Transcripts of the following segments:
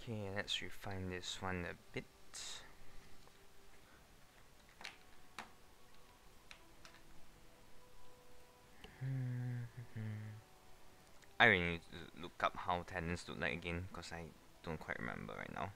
Okay, let's refine this one a bit. I really need to look up how tendons look like again, because I don't quite remember right now.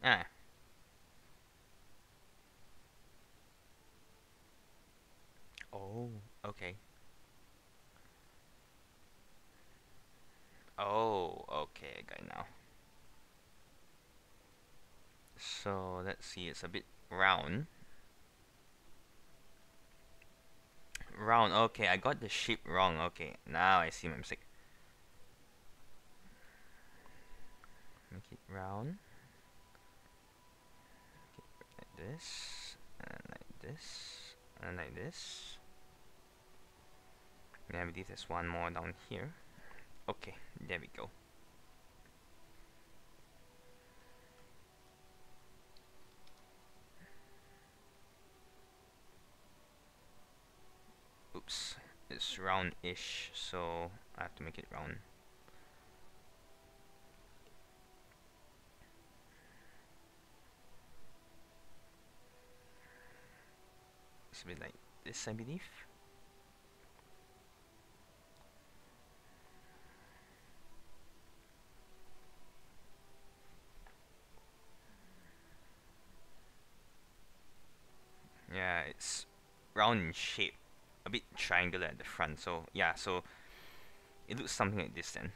Ah. Oh, okay. Oh, okay, I got it now. So let's see, it's a bit round. Round, okay, I got the shape wrong. Okay, now I see my mistake. Make it round. Like this, and like this, and like this. And I believe there's one more down here. Okay, there we go. Oops, it's round-ish, so I have to make it round. It's a bit like this, I believe. Yeah, it's round in shape, a bit triangular at the front. So yeah, so it looks something like this then.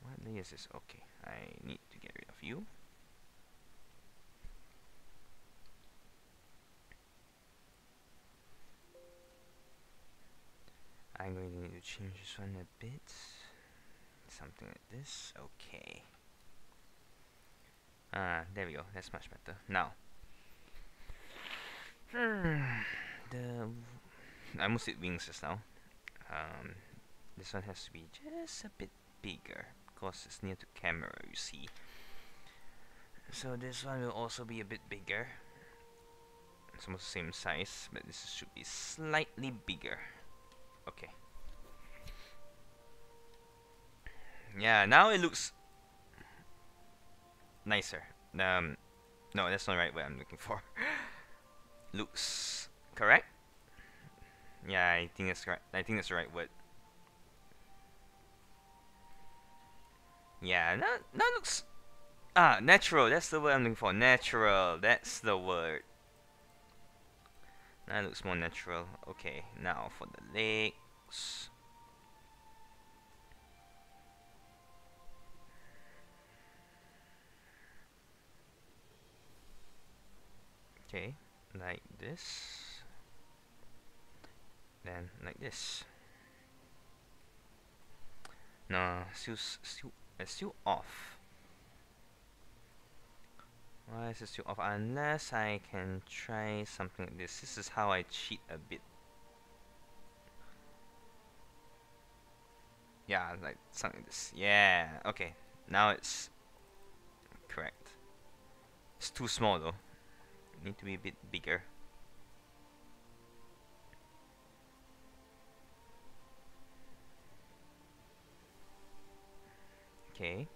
What layer is this? Okay, I need to get rid of you. I'm going to need to change this one a bit. Something like this. Okay. There we go. That's much better. Now, the I almost did wings just now. This one has to be just a bit bigger because it's near to camera, you see. So this one will also be a bit bigger. It's almost the same size, but this should be slightly bigger. Okay. Yeah, now it looks nicer. No, that's not the right word I'm looking for. Looks correct? Yeah, I think that's correct. I think that's the right word. Yeah, now looks natural. That's the word I'm looking for. Natural. That's the word. That looks more natural. Okay, now for the legs. Okay, like this. Then like this. No, still off. Why is it still off? Unless I can try something like this. This is how I cheat a bit. Yeah, like something like this. Yeah, okay. Now it's correct. It's too small though. Need to be a bit bigger. Okay.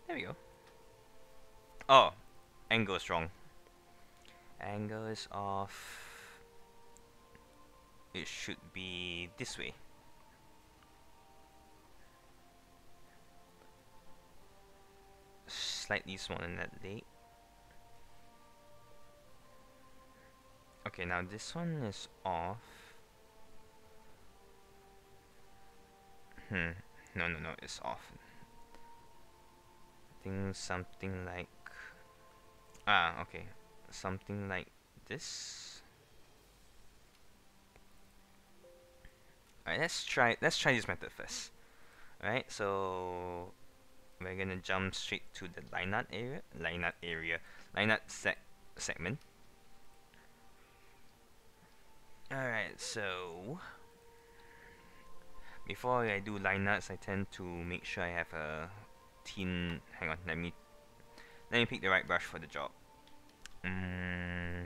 There we go. Oh, angle is wrong. Angle is off. It should be this way. Slightly smaller than that leg. Okay, now this one is off. Hmm. No, it's off. I think something like okay, something like this. Alright, let's try this method first. Alright, so we're gonna jump straight to the line art segment. Alright, so before I do line arts, I tend to make sure I have a thin. Hang on, let me pick the right brush for the job. Mm,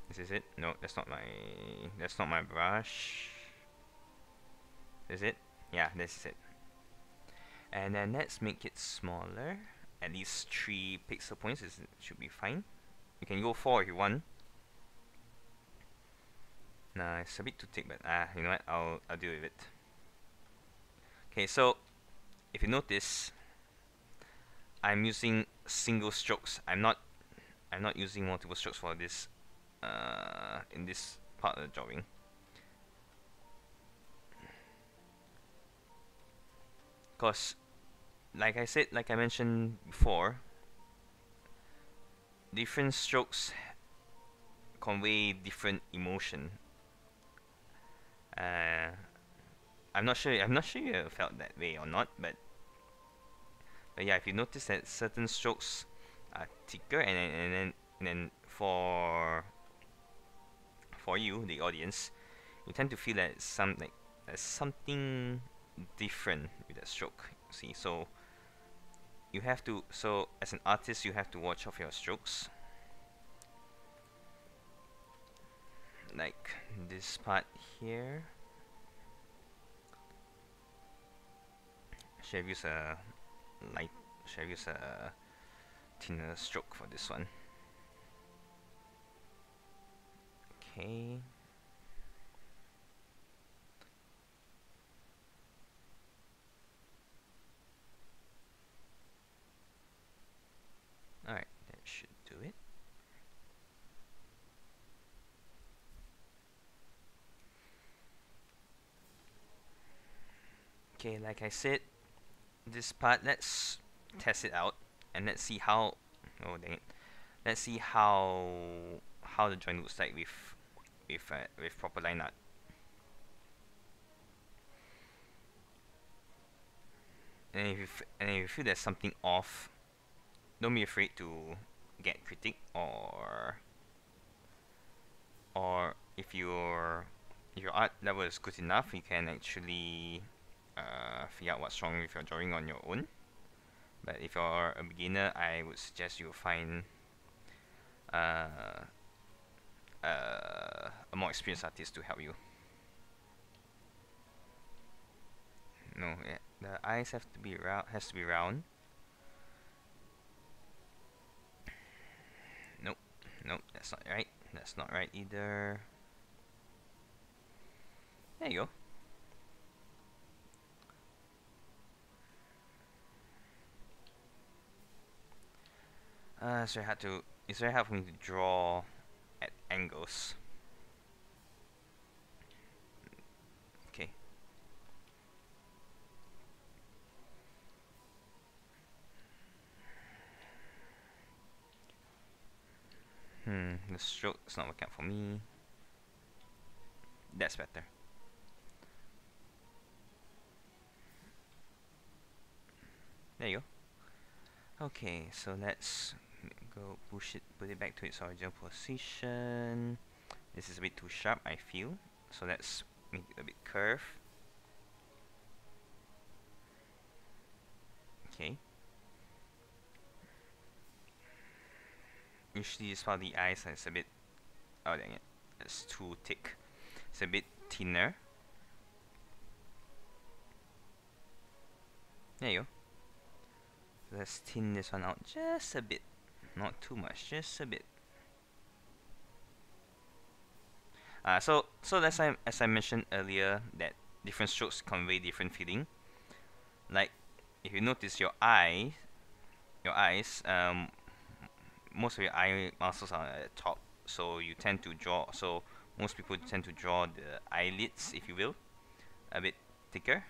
this is it? No, that's not my brush. Is it? Yeah, this is it. And then let's make it smaller. At least 3 pixel points should be fine. You can go 4 if you want. Nah, it's a bit too thick, but you know what? I'll deal with it. Okay, so if you notice, I'm using single strokes. I'm not using multiple strokes for this in this part of the drawing. Because like I mentioned before, different strokes convey different emotion. Uh, I'm not sure you have felt that way or not, but yeah, if you notice that certain strokes are thicker, and then for you, the audience, you tend to feel that there's something different with that stroke. See, so as an artist, you have to watch off your strokes. Like this part here. Should I use a light? Should I use a thinner stroke for this one? Okay. Alright, that should do it. Okay, like I said, this part, let's test it out and let's see how. Oh dang it! Let's see how the joint looks like with proper line art. And if you feel there's something off, don't be afraid to get critique, or if your art level is good enough, you can actually figure out what's wrong with your drawing on your own. But if you're a beginner, I would suggest you find uh, a more experienced artist to help you. No, yeah, the eyes have to be round. Has to be round. Nope, nope, that's not right. That's not right either. There you go. It's very hard for me to draw at angles. Okay. The stroke is not working out for me. That's better. There you go. Okay, so let's go put it back to its original position. This is a bit too sharp, I feel. So let's make it a bit curved. Okay. Usually this part of the eyes is a bit, oh dang it, it's too thick. It's a bit thinner. There you go. Let's thin this one out just a bit. Not too much, just a bit. So as I mentioned earlier, that different strokes convey different feeling. Like if you notice your eyes, most of your eye muscles are at the top, so you tend to draw. So most people tend to draw the eyelids, if you will, a bit thicker.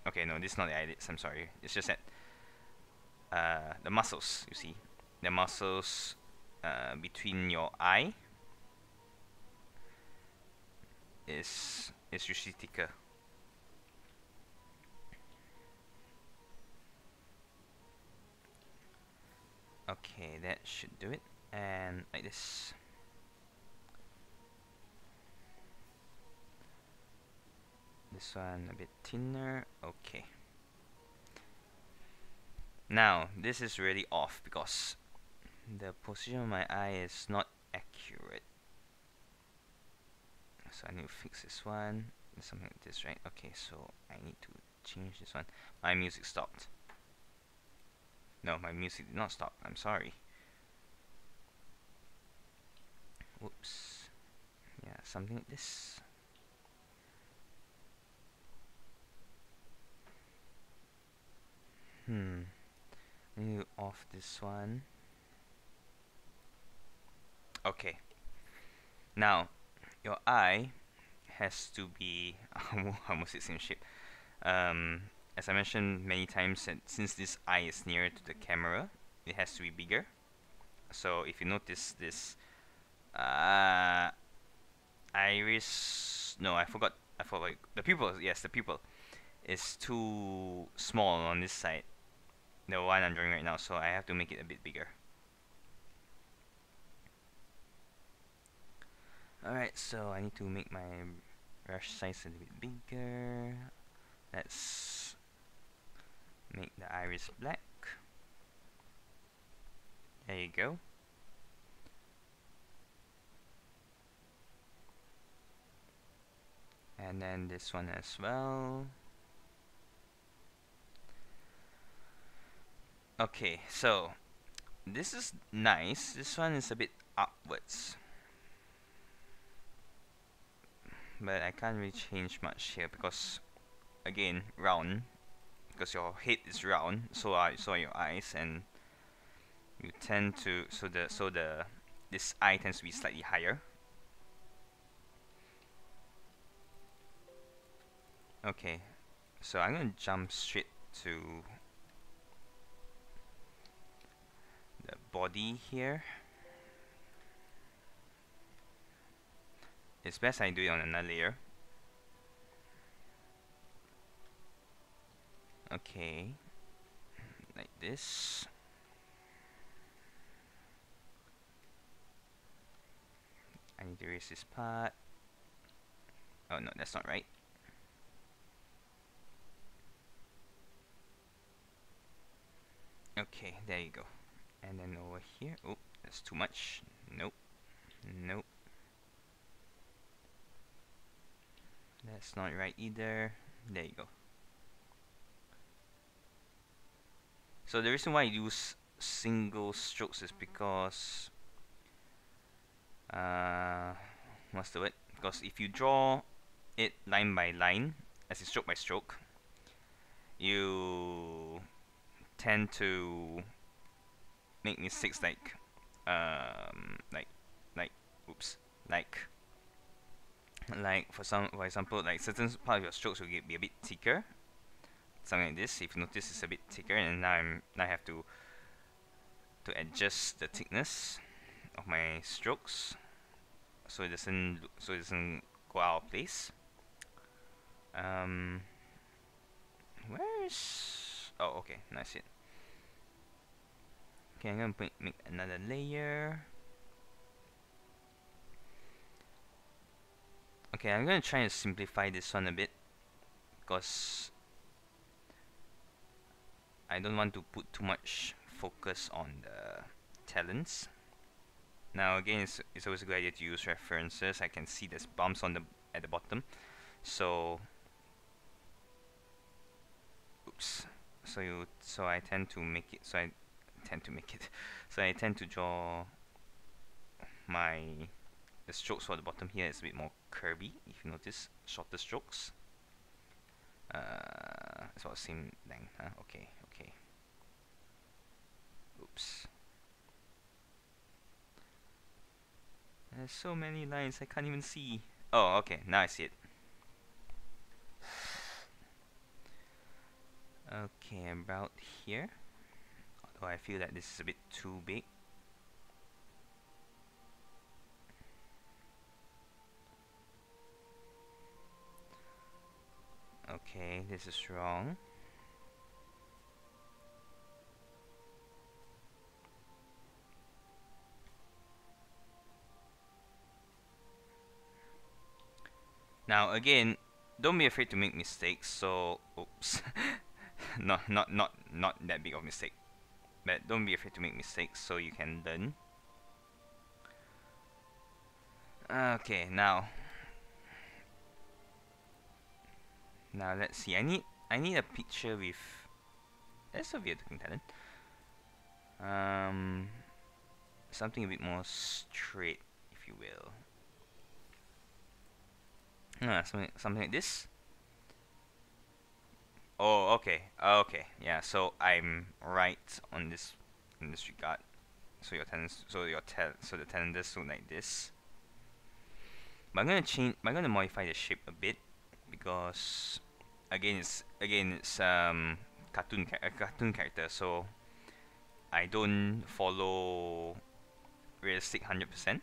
Okay, no, this is not the eyelids. I'm sorry. It's just that the muscles. You see, the muscles between your eye is usually thicker. Okay, that should do it. And like this. This one a bit thinner. Okay. Now, this is really off because the position of my eye is not accurate. So I need to fix this one. Something like this, right? Okay, so I need to change this one. My music stopped. No, my music did not stop. I'm sorry. Whoops. Yeah, something like this. I need to off this one. Okay. Now, your eye has to be almost the same shape. As I mentioned many times, that since this eye is nearer to the camera, it has to be bigger. So if you notice this iris, no, I forgot the pupil. Yes, the pupil is too small on this side, the one I'm drawing right now, so I have to make it a bit bigger. Alright, so I need to make my brush size a little bit bigger. Let's make the iris black. There you go. And then this one as well. Okay, so this is nice. This one is a bit upwards, but I can't really change much here because, again, round. Because your head is round, so are your eyes, and you tend to this eye tends to be slightly higher. Okay, so I'm gonna jump straight to the body here. It's best I do it on another layer. Okay, like this. I need to erase this part. Oh no, that's not right. Okay, there you go. And then over here, oh, that's too much. Nope, nope. That's not right either. There you go. So the reason why I use single strokes is because what's the word? Because if you draw it line by line, as in stroke by stroke, you tend to make mistakes like oops, like for example, like certain part of your strokes will be a bit thicker, something like this. If you notice, it's a bit thicker, and now I have to adjust the thickness of my strokes so it doesn't go out of place. Where's oh, okay, nice it. Okay, I'm gonna make another layer. Okay, I'm gonna try and simplify this one a bit because I don't want to put too much focus on the talents. Now again, it's always a good idea to use references. I can see there's bumps on at the bottom, so oops. So I tend to make it. So I tend to draw the strokes for the bottom here is a bit more curvy. If you notice, shorter strokes. It's about the same length. Huh? Okay. Oops. There's so many lines I can't even see. Oh, okay. Now I see it. Okay, about here. Although I feel that this is a bit too big. Okay, this is wrong. Now again, don't be afraid to make mistakes. So, oops, not that big of mistake. But don't be afraid to make mistakes so you can learn. Okay, now let's see. I need a picture with. That's a weird looking talent. Um, something a bit more straight, if you will. Something like this. Oh, okay, okay, yeah. So I'm right on this in this regard. So so the talent does look like this. But I'm gonna modify the shape a bit because again it's a cartoon character, so I don't follow realistic 100%.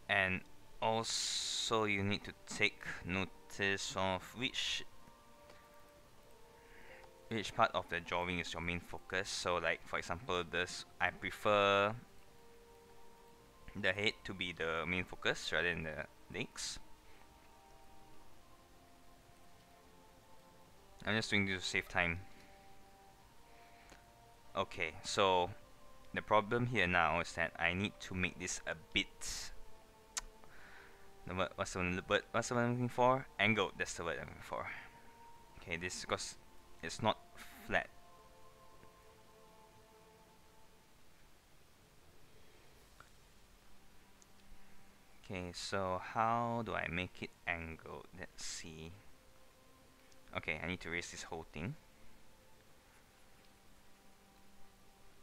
And also you need to take notice of which part of the drawing is your main focus. So like for example this, I prefer the head to be the main focus rather than the legs. I'm just doing this to save time. Okay, so the problem here now is that I need to make this a bit. What's the word? What's the word I'm looking for? Angled. That's the word I'm looking for. Okay, this is because it's not flat. Okay, so how do I make it angled? Let's see. Okay, I need to raise this whole thing.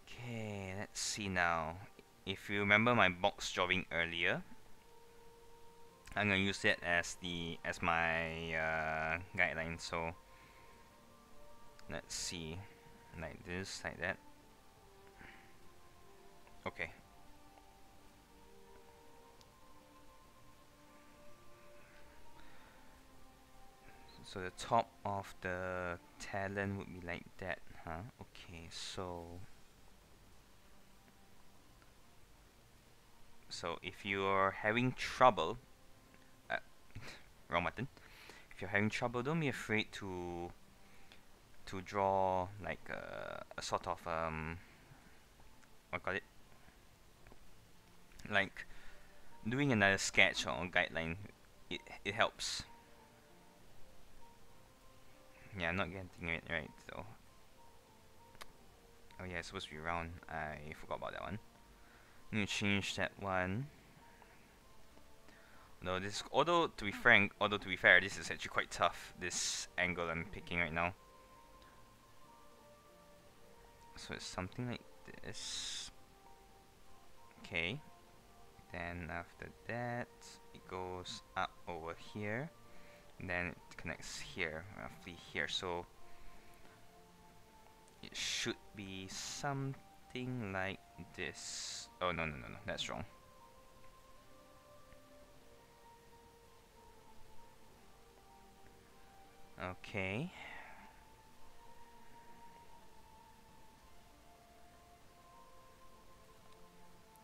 Okay, let's see now. If you remember my box drawing earlier, I'm gonna use that as my guideline. So let's see, like this, like that. Okay. So the top of the talent would be like that, huh? Okay, so if you're having trouble, uh, wrong button. If you're having trouble, don't be afraid to draw like a sort of what call it? Like doing another sketch or guideline. It helps. Yeah, I'm not getting it right though. Oh yeah, it's supposed to be round. I forgot about that one. Need to change that one. No, although to be fair, this is actually quite tough. This angle I'm picking right now. So it's something like this. Okay. Then after that, it goes up over here. And then it connects here, roughly here. So it should be something like this. Oh no, that's wrong. Okay.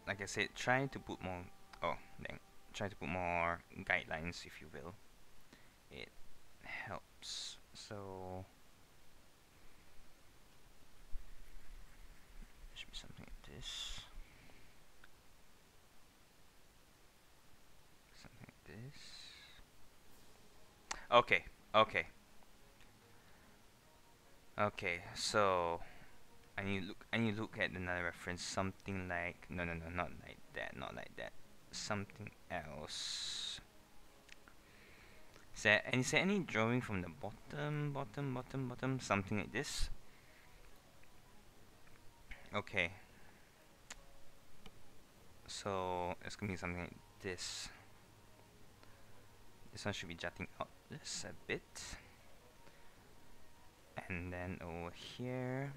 Like I said, try to put more. Oh, dang. Try to put more guidelines, if you will. It helps. So it should be something like this. Something like this. Okay. Okay. Okay. So I need to look at another reference. Something like no, not like that. Not like that. Something else. Is there any drawing from the bottom? Something like this. Okay. So it's gonna be something like this. This one should be jutting out just a bit. And then over here,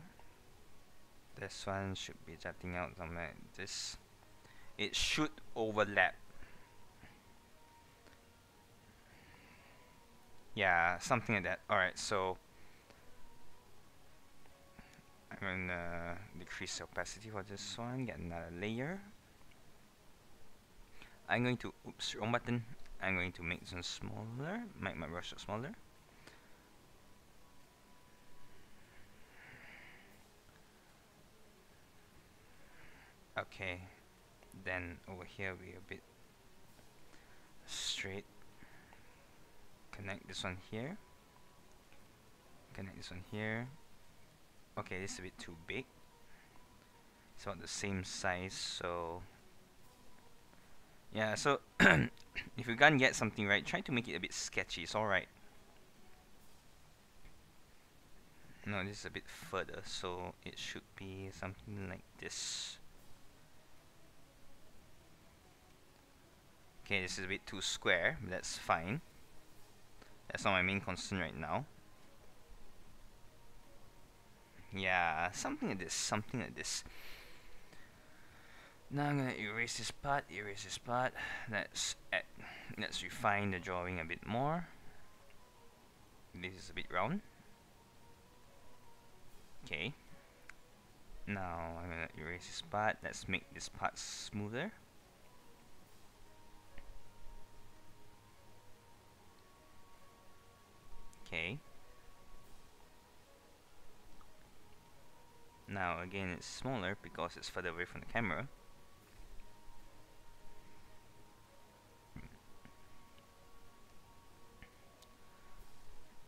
this one should be jutting out something like this. It should overlap. Yeah, something like that. Alright, so I'm gonna decrease the opacity for this one, get another layer. I'm going to, oops, wrong button. I'm going to make this one smaller, make my brush smaller. Okay, then over here we a bit straight. Connect this one here. Connect this one here. Okay, this is a bit too big. It's about the same size, so yeah, so if you can't get something right, try to make it a bit sketchy. It's alright. No, this is a bit further, so it should be something like this. Okay, this is a bit too square, but that's fine. That's not my main concern right now. Yeah, something like this, something like this. Now I'm gonna erase this part, erase this part. Let's refine the drawing a bit more. This is a bit round. Okay. Now I'm gonna erase this part. Let's make this part smoother. Okay. Now again it's smaller because it's further away from the camera.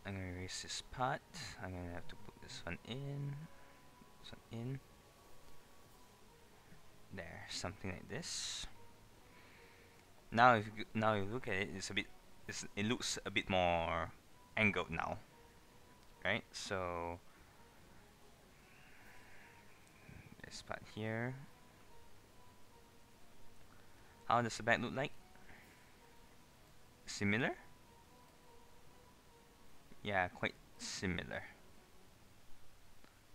I'm gonna erase this part. I'm gonna have to put this one in. This one in. There, something like this. Now if you look at it, it looks a bit more angled now, right? So this part here. How does the back look like? Similar? Yeah, quite similar.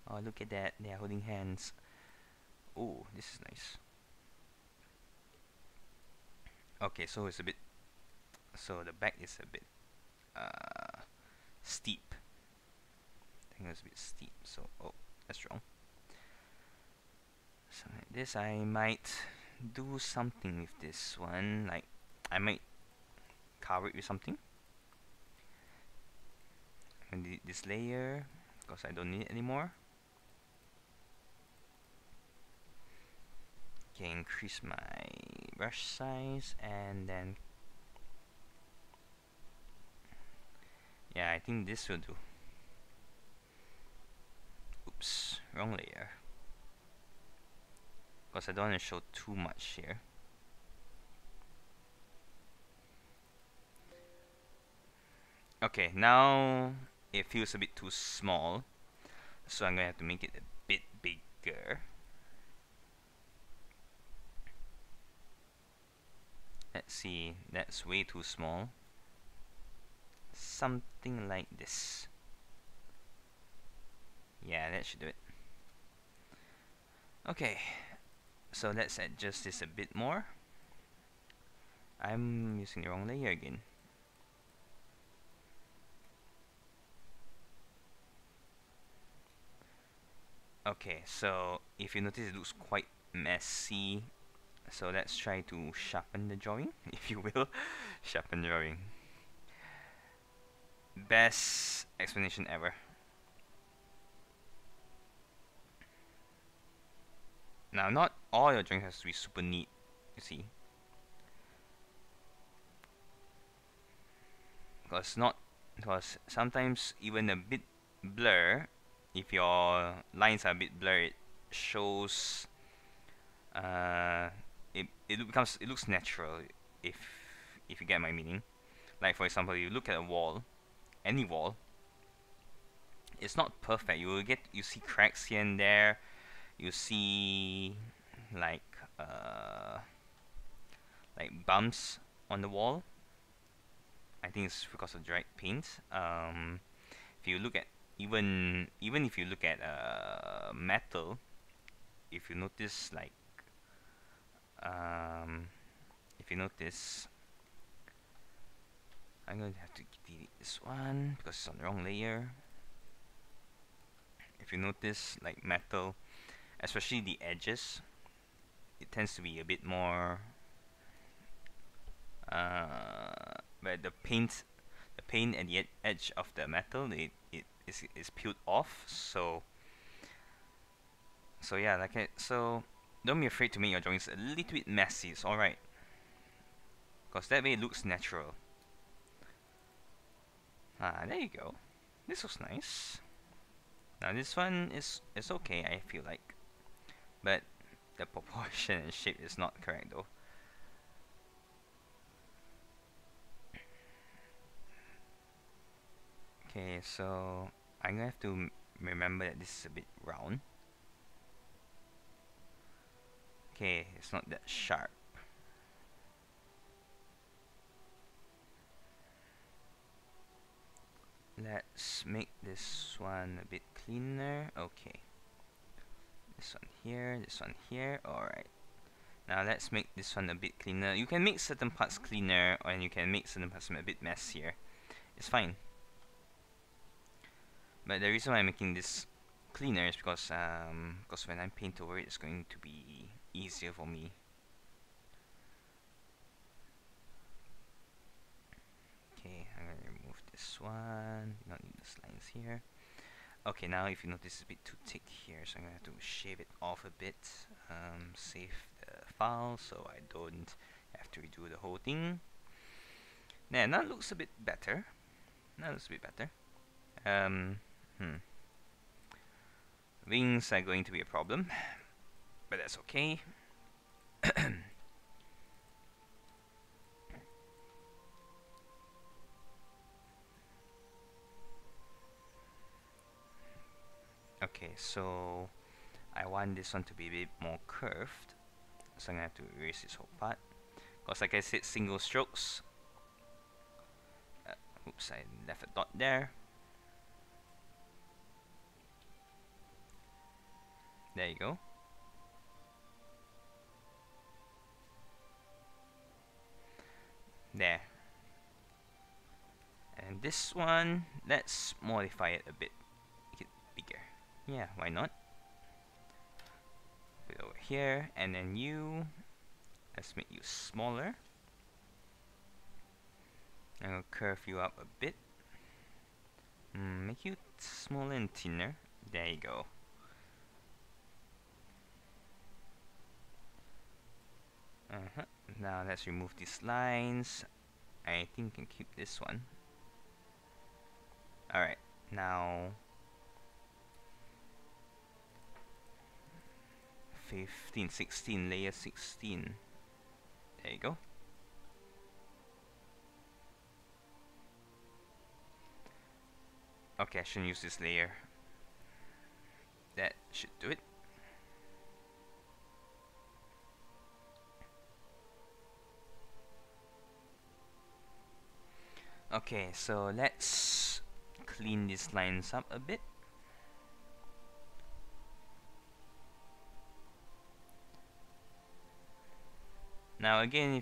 Oh, look at that, they are holding hands. Oh, this is nice. Okay, so it's a bit, so the back is a bit steep. I think it's a bit steep, so oh, that's wrong. So like this, I might do something with this one, like I might cover it with something. And delete this layer because I don't need it anymore. Okay, increase my brush size and then yeah, I think this will do. Oops, wrong layer. Because I don't want to show too much here. Okay, now it feels a bit too small, so I'm gonna have to make it a bit bigger. Let's see, that's way too small. Something like this. Yeah, that should do it. Okay, so let's adjust this a bit more. I'm using the wrong layer again. Okay, so if you notice, it looks quite messy. So let's try to sharpen the drawing, if you will. Sharpen the drawing. Best explanation ever. Now, not all your drawings has to be super neat, you see. Because sometimes even a bit blur, if your lines are a bit blurred, it shows it looks natural if you get my meaning. Like for example, you look at a wall, any wall, it's not perfect. You see cracks here and there. You see like like bumps on the wall. I think it's because of dried paint. If you look at even if you look at metal, if you notice like um, if you notice, I'm going to have to delete this one because it's on the wrong layer. If you notice like metal, especially the edges, it tends to be a bit more where the paint at the edge of the metal, it is peeled off. So yeah, so don't be afraid to make your drawings a little bit messy. It's all right, because that way it looks natural. There you go. This was nice. Now this one is okay, I feel like, but the proportion and shape is not correct though. Okay, so I'm gonna have to remember that this is a bit round. Okay, it's not that sharp. Let's make this one a bit cleaner. Okay. This one here. Alright. Now let's make this one a bit cleaner. You can make certain parts cleaner, and you can make certain parts a bit messier. It's fine. But the reason why I'm making this cleaner is because when I paint over it, it's going to be easier for me. Okay, I'm gonna remove this one. Not need these lines here. Okay, now if you notice it's a bit too thick here, so I'm gonna have to shave it off a bit. Save the file so I don't have to redo the whole thing. Now that looks a bit better. Wings are going to be a problem, but that's okay. Okay, so I want this one to be a bit more curved, so I'm gonna have to erase this whole part. Because like I said, single strokes. Oops, I left a dot there. There you go. There. And this one, let's modify it a bit. Make it bigger. Yeah, why not? Put it over here, and then let's make you smaller. I'm gonna curve you up a bit. Make you smaller and thinner. There you go. Now let's remove these lines. I think I can keep this one. Alright, now 15, 16, layer 16. There you go. Okay, I shouldn't use this layer. That should do it. Okay, so let's clean these lines up a bit. Now again,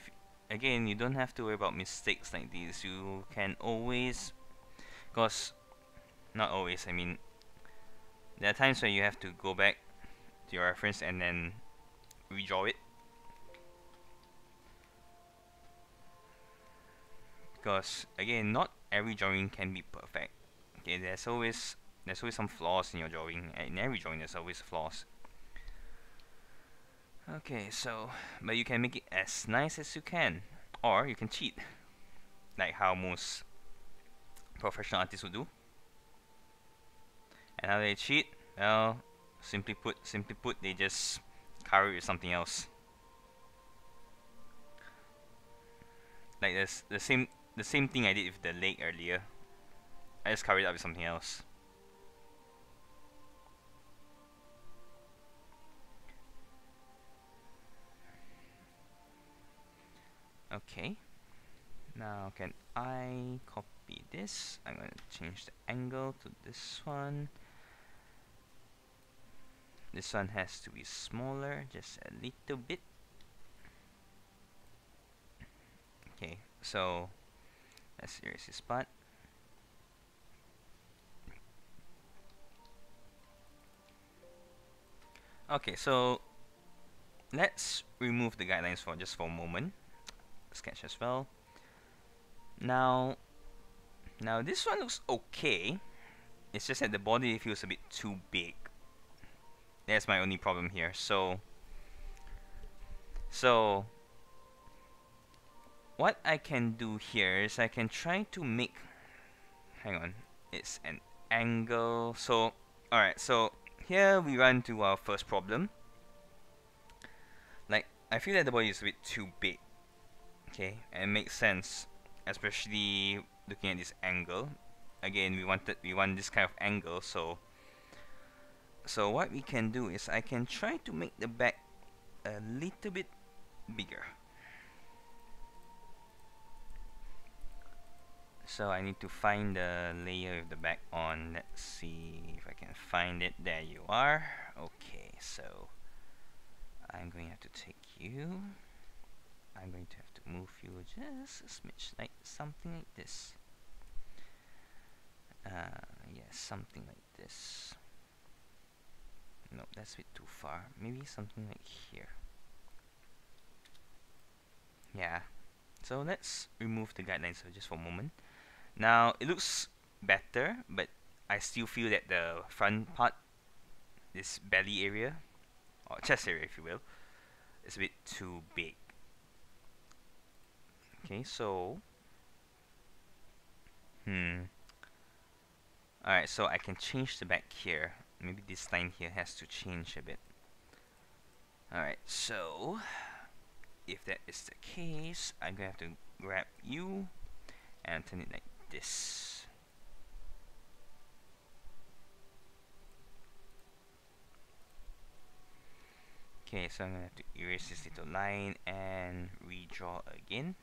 you don't have to worry about mistakes like these. You can always, not always, I mean, there are times where you have to go back to your reference and then redraw it. Because again, not every drawing can be perfect. Okay, there's always some flaws in your drawing. In every drawing there's always flaws. Okay, so but you can make it as nice as you can, or you can cheat, like how most professional artists would do. And how they cheat? Well, simply put, they just cover it with something else. Like this, the same thing I did with the lake earlier. I just covered it up with something else. Okay. Now can I copy this? I'm going to change the angle to this one. This one has to be smaller, just a little bit. Okay, so let's erase this part. Okay, so let's remove the guidelines for just for a moment. Sketch as well. Now this one looks okay. It's just that the body feels a bit too big. That's my only problem here. So what I can do here is I can try to make, hang on, it's an angle. So alright, so here we run to our first problem. Like, I feel that the body is a bit too big. Okay, and it makes sense, especially looking at this angle. Again, we want this kind of angle, so what we can do is I can try to make the back a little bit bigger. So I need to find the layer of the back on. Let's see if I can find it. There you are. Okay, so I'm going to have to take you. I'm going to have to move you just a smidge, like something like this. Yes, something like this. No, that's a bit too far. Maybe something like here. Yeah. So let's remove the guidelines just for a moment. Now it looks better, but I still feel that the front part, this belly area, or chest area if you will, is a bit too big. Okay, so alright, so I can change the back here. Maybe this line here has to change a bit. Alright, so if that is the case, I'm gonna have to grab you and turn it like this. Okay, so I'm gonna have to erase this little line and redraw again.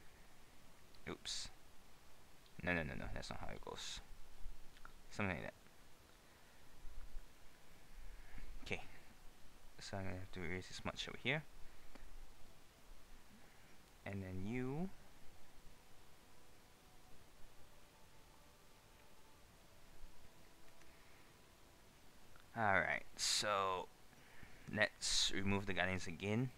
Oops. No, that's not how it goes. Something like that. Okay, so I'm gonna have to erase this much over here. And then you. Alright, so let's remove the guidelines again.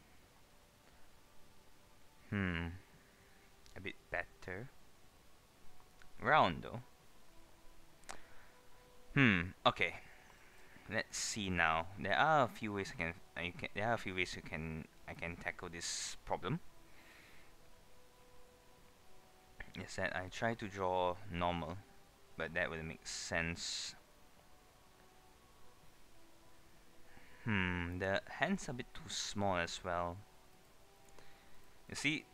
A bit better. Round though. Okay. Let's see now. There are a few ways I can tackle this problem. Is that I try to draw normal, but that would make sense. The hands are a bit too small as well. You see,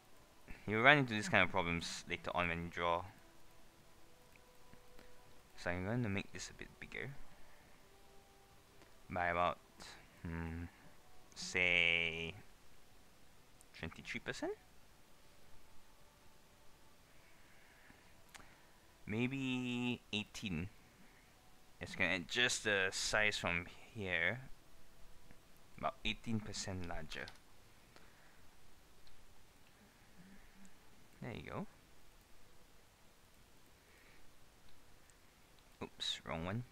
you run into these kind of problems later on when you draw. So I'm going to make this a bit bigger by about say 23%, maybe 18. It's gonna adjust the size from here about 18% larger. There you go. Oops, wrong one.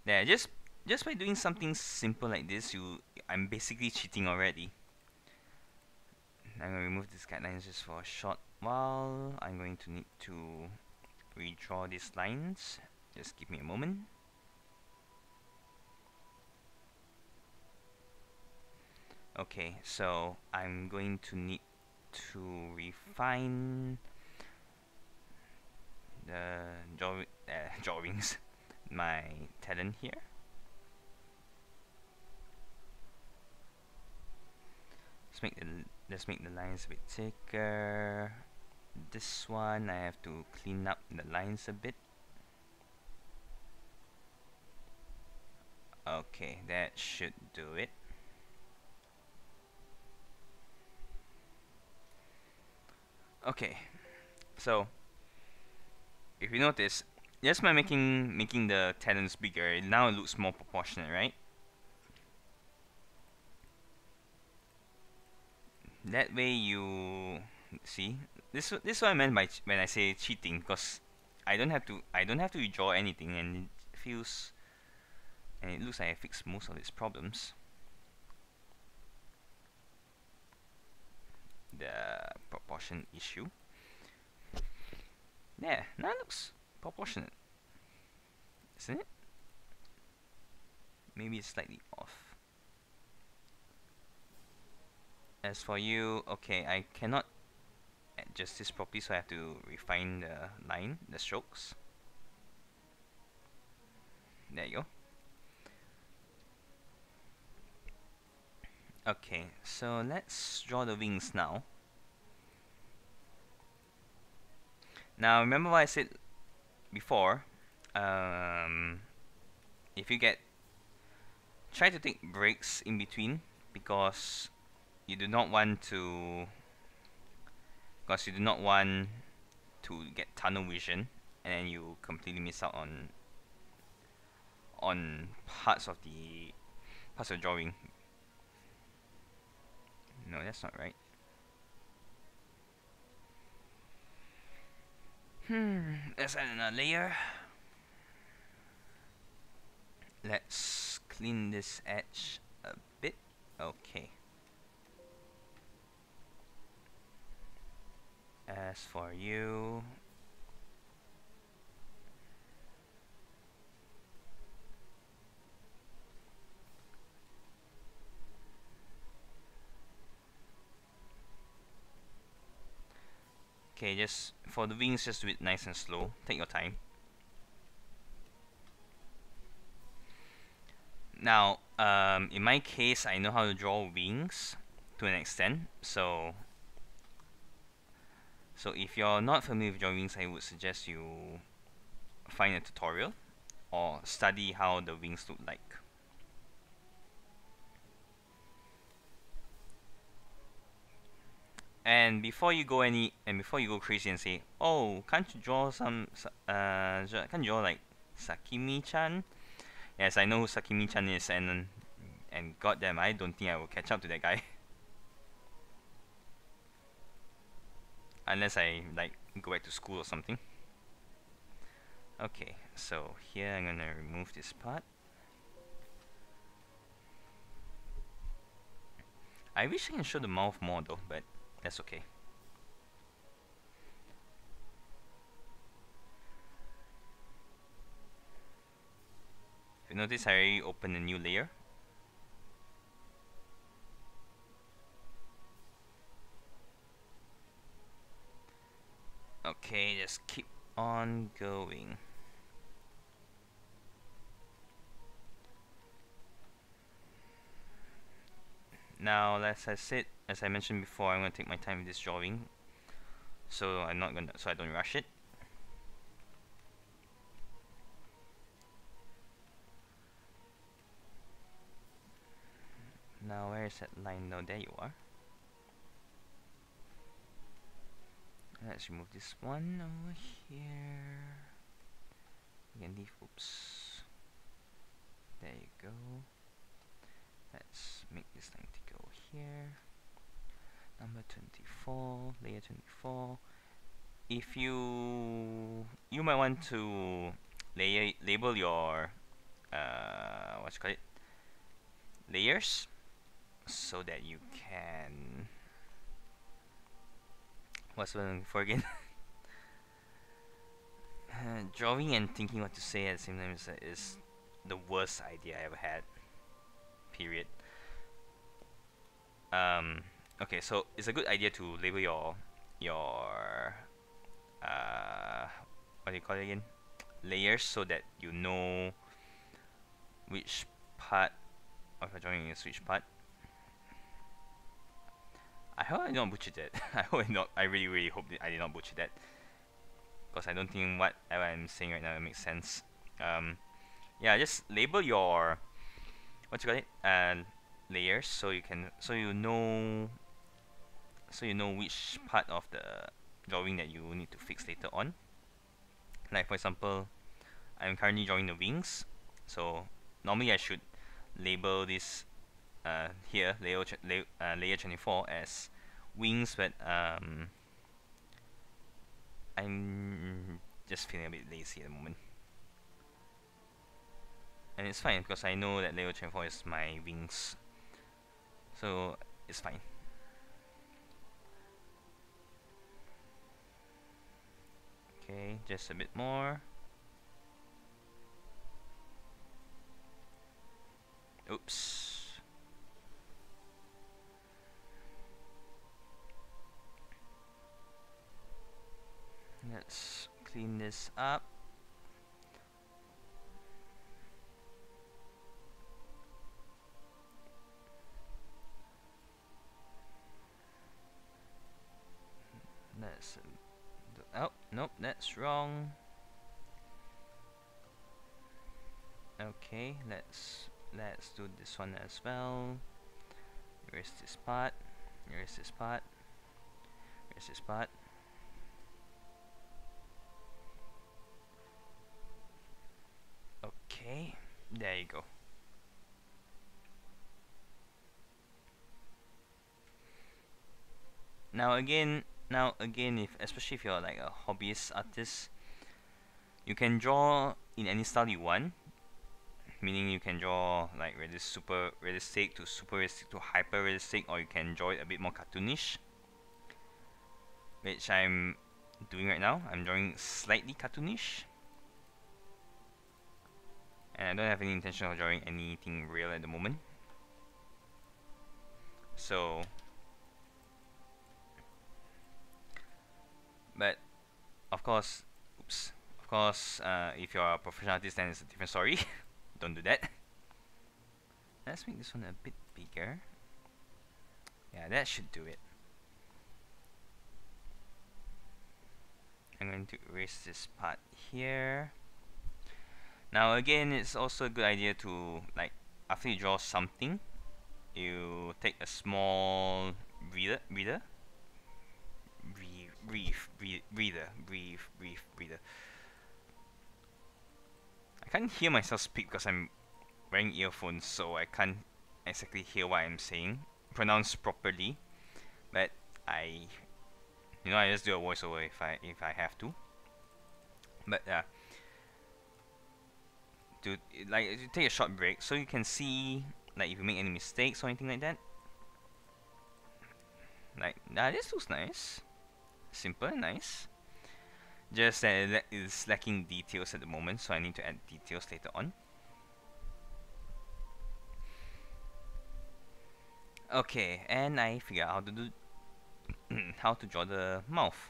There, just by doing something simple like this, I'm basically cheating already. I'm gonna remove these guidelines just for a short while. I'm going to need to redraw these lines. Just give me a moment. Okay, so I'm going to need to refine the drawings, my talent here. Let's make the lines a bit thicker. This one I have to clean up the lines a bit. Okay, that should do it. Okay, so if you notice, just by making the talons bigger, now it looks more proportionate, right? That way you see this is what I meant by when I say cheating, because I don't have to redraw anything, and it feels and it looks like I fixed most of its problems. The proportion issue. Yeah, now it looks proportionate, isn't it? Maybe it's slightly off. As for you, okay, I cannot adjust this properly, so I have to refine the line, the strokes. There you go. Okay, so let's draw the wings now. Now remember what I said before. Um, if you get try to take breaks in between, because you do not want to get tunnel vision, and then you completely miss out on parts of drawing. No, that's not right. Let's add another layer. Let's clean this edge a bit. Okay. As for you, okay, just for the wings, just do it nice and slow. Take your time. Now, in my case, I know how to draw wings to an extent. So if you're not familiar with drawing wings, I would suggest you find a tutorial or study how the wings look like. And before you go crazy and say, "Oh, can't you draw can't you draw like Sakimi-chan?" Yes, I know who Sakimi-chan is, and goddamn, I don't think I will catch up to that guy unless I like go back to school or something. Okay, so here I'm gonna remove this part. I wish I can show the mouth more though, but that's okay. If you notice, I already opened a new layer. Okay, just keep on going. Now, as I mentioned before, I'm gonna take my time with this drawing, so I don't rush it. Now, where is that line? No, there you are. Let's remove this one over here. We can leave. Oops. There you go. Let's make this line to go here. Number 24, layer 24. If you might want to label your what you call it, layers, so that you can, what's the one for again? Drawing and thinking what to say at the same time is the worst idea I ever had. Period. Okay, so it's a good idea to label your what do you call it again? Layers, so that you know which part of your drawing is which part. I hope I don't butcher that. I hope I not. I really hope that I did not butcher that, because I don't think whatever I'm saying right now makes sense. Yeah, just label your what you call it, layers, so you know which part of drawing that you need to fix later on. Like for example, I'm currently drawing the wings, so normally I should label this here layer 24 as wings, but I'm just feeling a bit lazy at the moment, and it's fine because I know that layer 24 is my wings, so it's fine. Okay, just a bit more. Oops. Let's clean this up. Let's oh, nope, that's wrong. Okay, let's do this one as well. Erase this part. Erase this part. Erase this part. Okay, there you go. Now again, if especially if you're like a hobbyist artist, you can draw in any style you want. Meaning you can draw like super realistic to super realistic to hyper realistic, or you can draw it a bit more cartoonish, which I'm doing right now. I'm drawing slightly cartoonish, and I don't have any intention of drawing anything real at the moment. So, but of course, if you're a professional artist, then it's a different story. Don't do that. Let's make this one a bit bigger. Yeah, that should do it. I'm going to erase this part here. Now again, it's also a good idea to, like, after you draw something, you take a small breather. I can't hear myself speak because I'm wearing earphones, so I can't exactly hear what I'm saying pronounced properly. But I just do a voiceover if I have to. But to take a short break so you can see like if you make any mistakes or anything like that. Like this looks nice, simple and nice. Just that it is lacking details at the moment, so I need to add details later on. Okay, and I figure out how to do how to draw the mouth.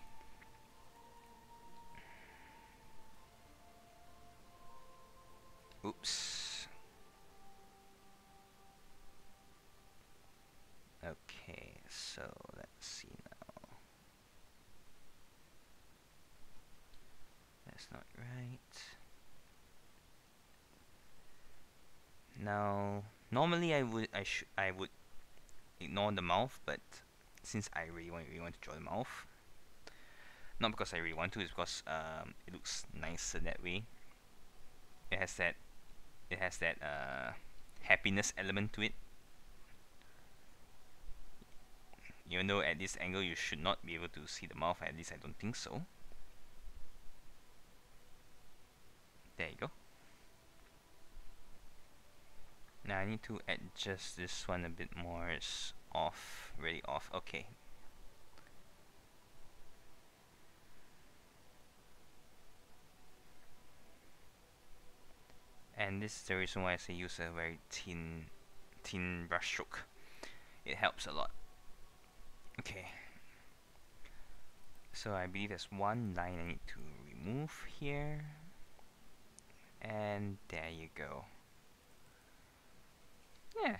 Oops. Okay, so let's see now. That's not right. Now, normally I would ignore the mouth, but since I really want to draw the mouth, not because I really want to, it's because it looks nicer that way. It has that happiness element to it. Even though at this angle you should not be able to see the mouth, at least I don't think so. There you go. Now I need to adjust this one a bit more. It's off, really off. Okay. And this is the reason why I say use a very thin brush stroke. It helps a lot. Okay. So I believe there's one line I need to remove here. And there you go. Yeah.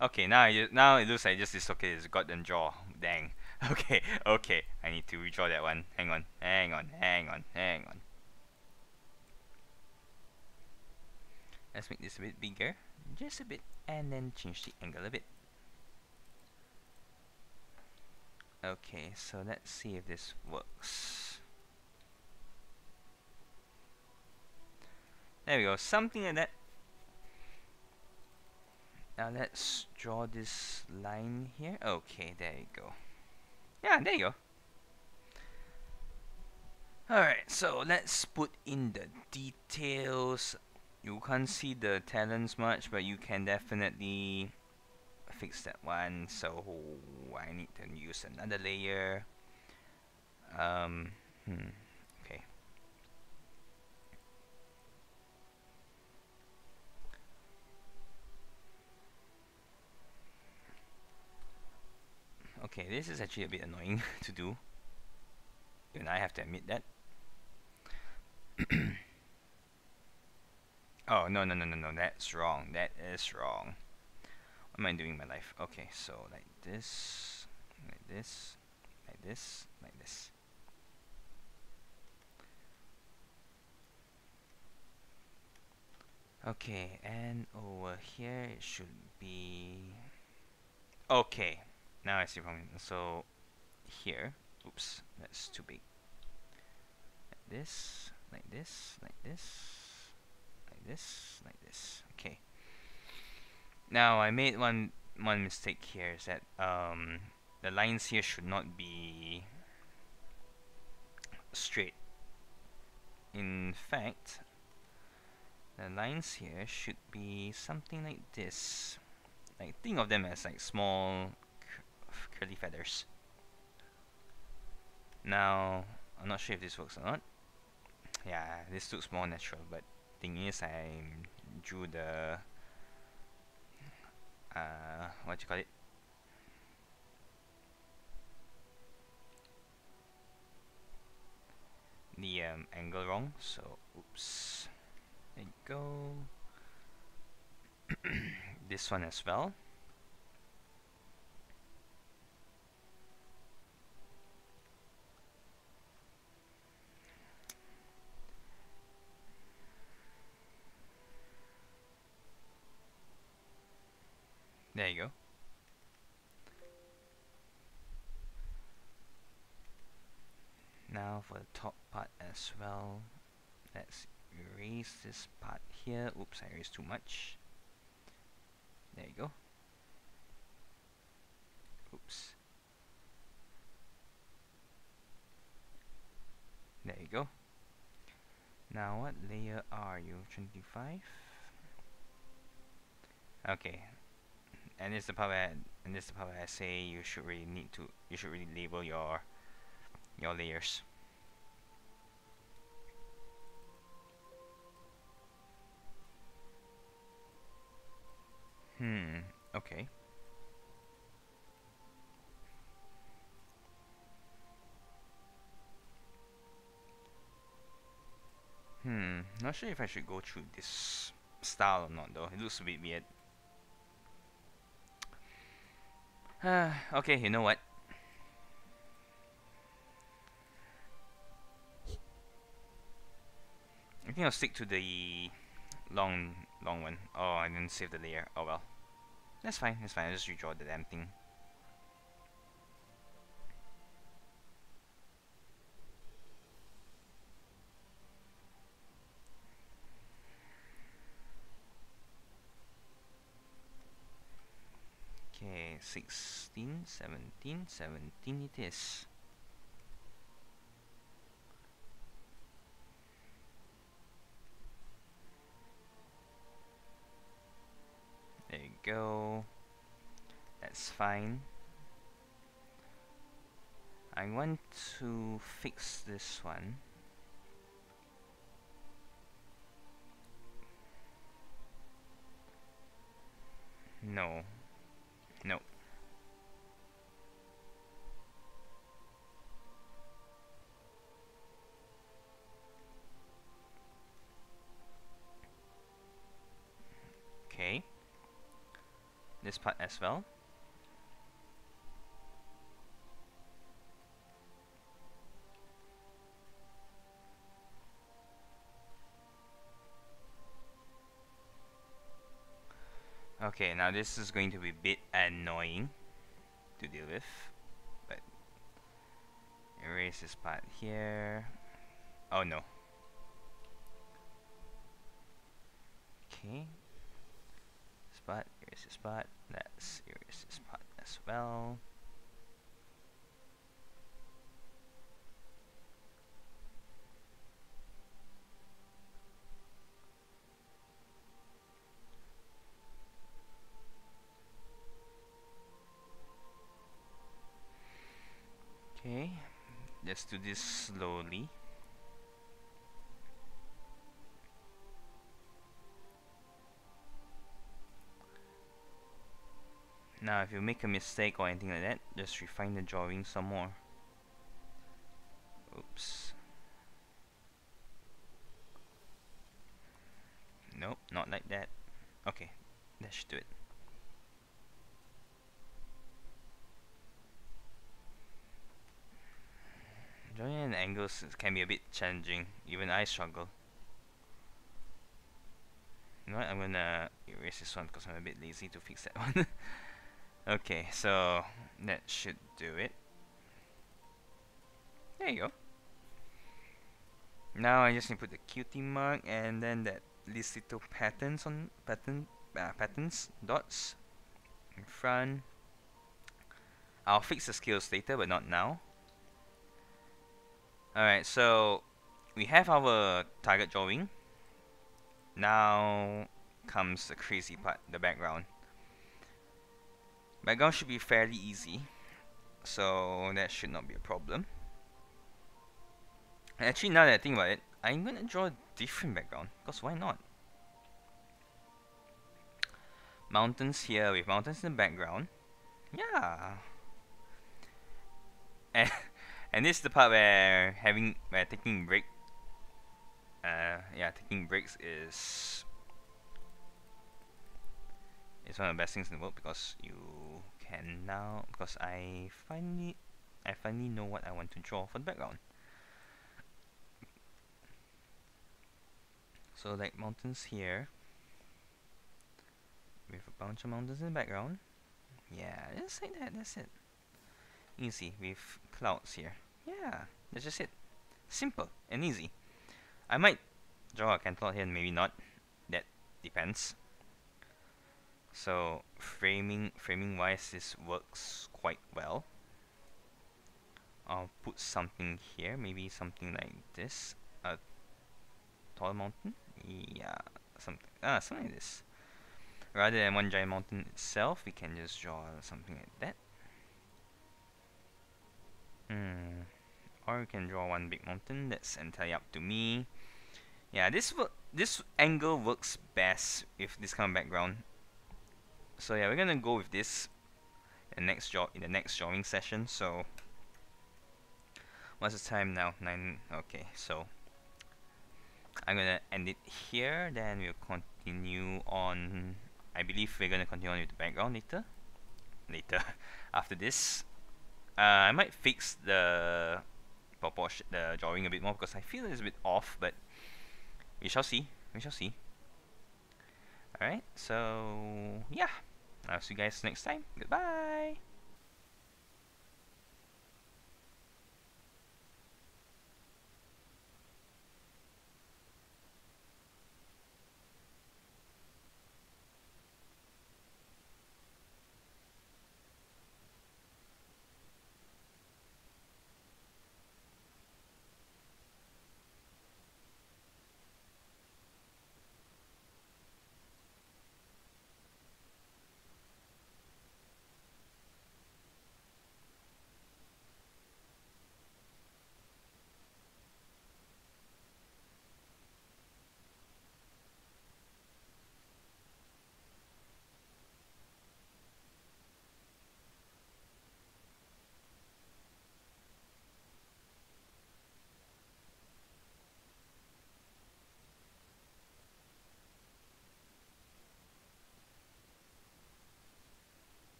Okay, now it looks like just this. Okay, it's goddamn jaw. Dang. Okay, okay. I need to redraw that one. Hang on. Let's make this a bit bigger, just a bit, and then change the angle a bit. Okay, so let's see if this works. There we go, something like that. Now let's draw this line here. Okay, there you go. Yeah, there you go. Alright, so let's put in the details. You can't see the talents much, but you can definitely fix that one. So I need to use another layer. Um, okay. Okay, this is actually a bit annoying to do. And I have to admit that. Oh, no, no, no, no, no, that's wrong. That is wrong. What am I doing in my life? Okay, so like this, like this, like this, like this. Okay, and over here it should be... Okay, now I see problem. So here, oops, that's too big. Like this, like this, like this, like this, like this. Okay. Now I made one mistake here, is that the lines here should not be straight. In fact, the lines here should be something like this. Like, think of them as like small curly feathers. Now, I'm not sure if this works or not. Yeah, this looks more natural, but thing is, I drew the what you call it? The angle wrong. So, oops. There you go. This one as well. There you go. Now for the top part as well, let's erase this part here. Oops, I erased too much. There you go. Oops. There you go. Now what layer are you? 25? Okay. And this is the part where I say you should really label your layers. Okay. Not sure if I should go through this style or not though. It looks a bit weird. Okay, you know what? I think I'll stick to the long one. Oh, I didn't save the layer. Oh well. That's fine, I'll just redraw the damn thing. Okay, 16, 17, 17 it is. There you go. That's fine. I want to fix this one. No. No. Okay. This part as well. Okay, now this is going to be a bit annoying to deal with, but erase this part here. Oh no. Okay. This part, erase this part. Let's erase this part as well. Okay, let's do this slowly. Now if you make a mistake or anything like that, just refine the drawing some more. Oops. Nope, not like that. Okay, that should do it. Drawing at angles can be a bit challenging. Even I struggle. You know what? I'm gonna erase this one because I'm a bit lazy to fix that one. Okay, so that should do it. There you go. Now I just need to put the cutie mark and then that these little patterns on patterns dots in front. I'll fix the scales later, but not now. Alright, so we have our target drawing. Now comes the crazy part, the background. Background should be fairly easy, so that should not be a problem. And actually, now that I think about it, I'm gonna draw a different background, because why not? Mountains here with mountains in the background. Yeah. And this is the part where taking break. Taking breaks is one of the best things in the world because you can now I finally know what I want to draw for the background. So like mountains here with a bunch of mountains in the background. Yeah, just like that. That's it. Easy with clouds here. Yeah, that's just it. Simple and easy. I might draw a cantaloupe here and maybe not. That depends. So framing wise, this works quite well. I'll put something here, maybe something like this. A tall mountain. Yeah, something like this. Rather than one giant mountain itself, we can just draw something like that. Or we can draw one big mountain. That's entirely up to me. Yeah, this angle works best with this kind of background. So yeah, we're gonna go with this in the next drawing session. So what's the time now? 9. Okay, so I'm gonna end it here. Then we'll continue on. I believe we're gonna continue on with the background later. After this, I might fix the proportion, the drawing a bit more because I feel it's a bit off, but we shall see. Alright, so yeah. I'll see you guys next time. Goodbye.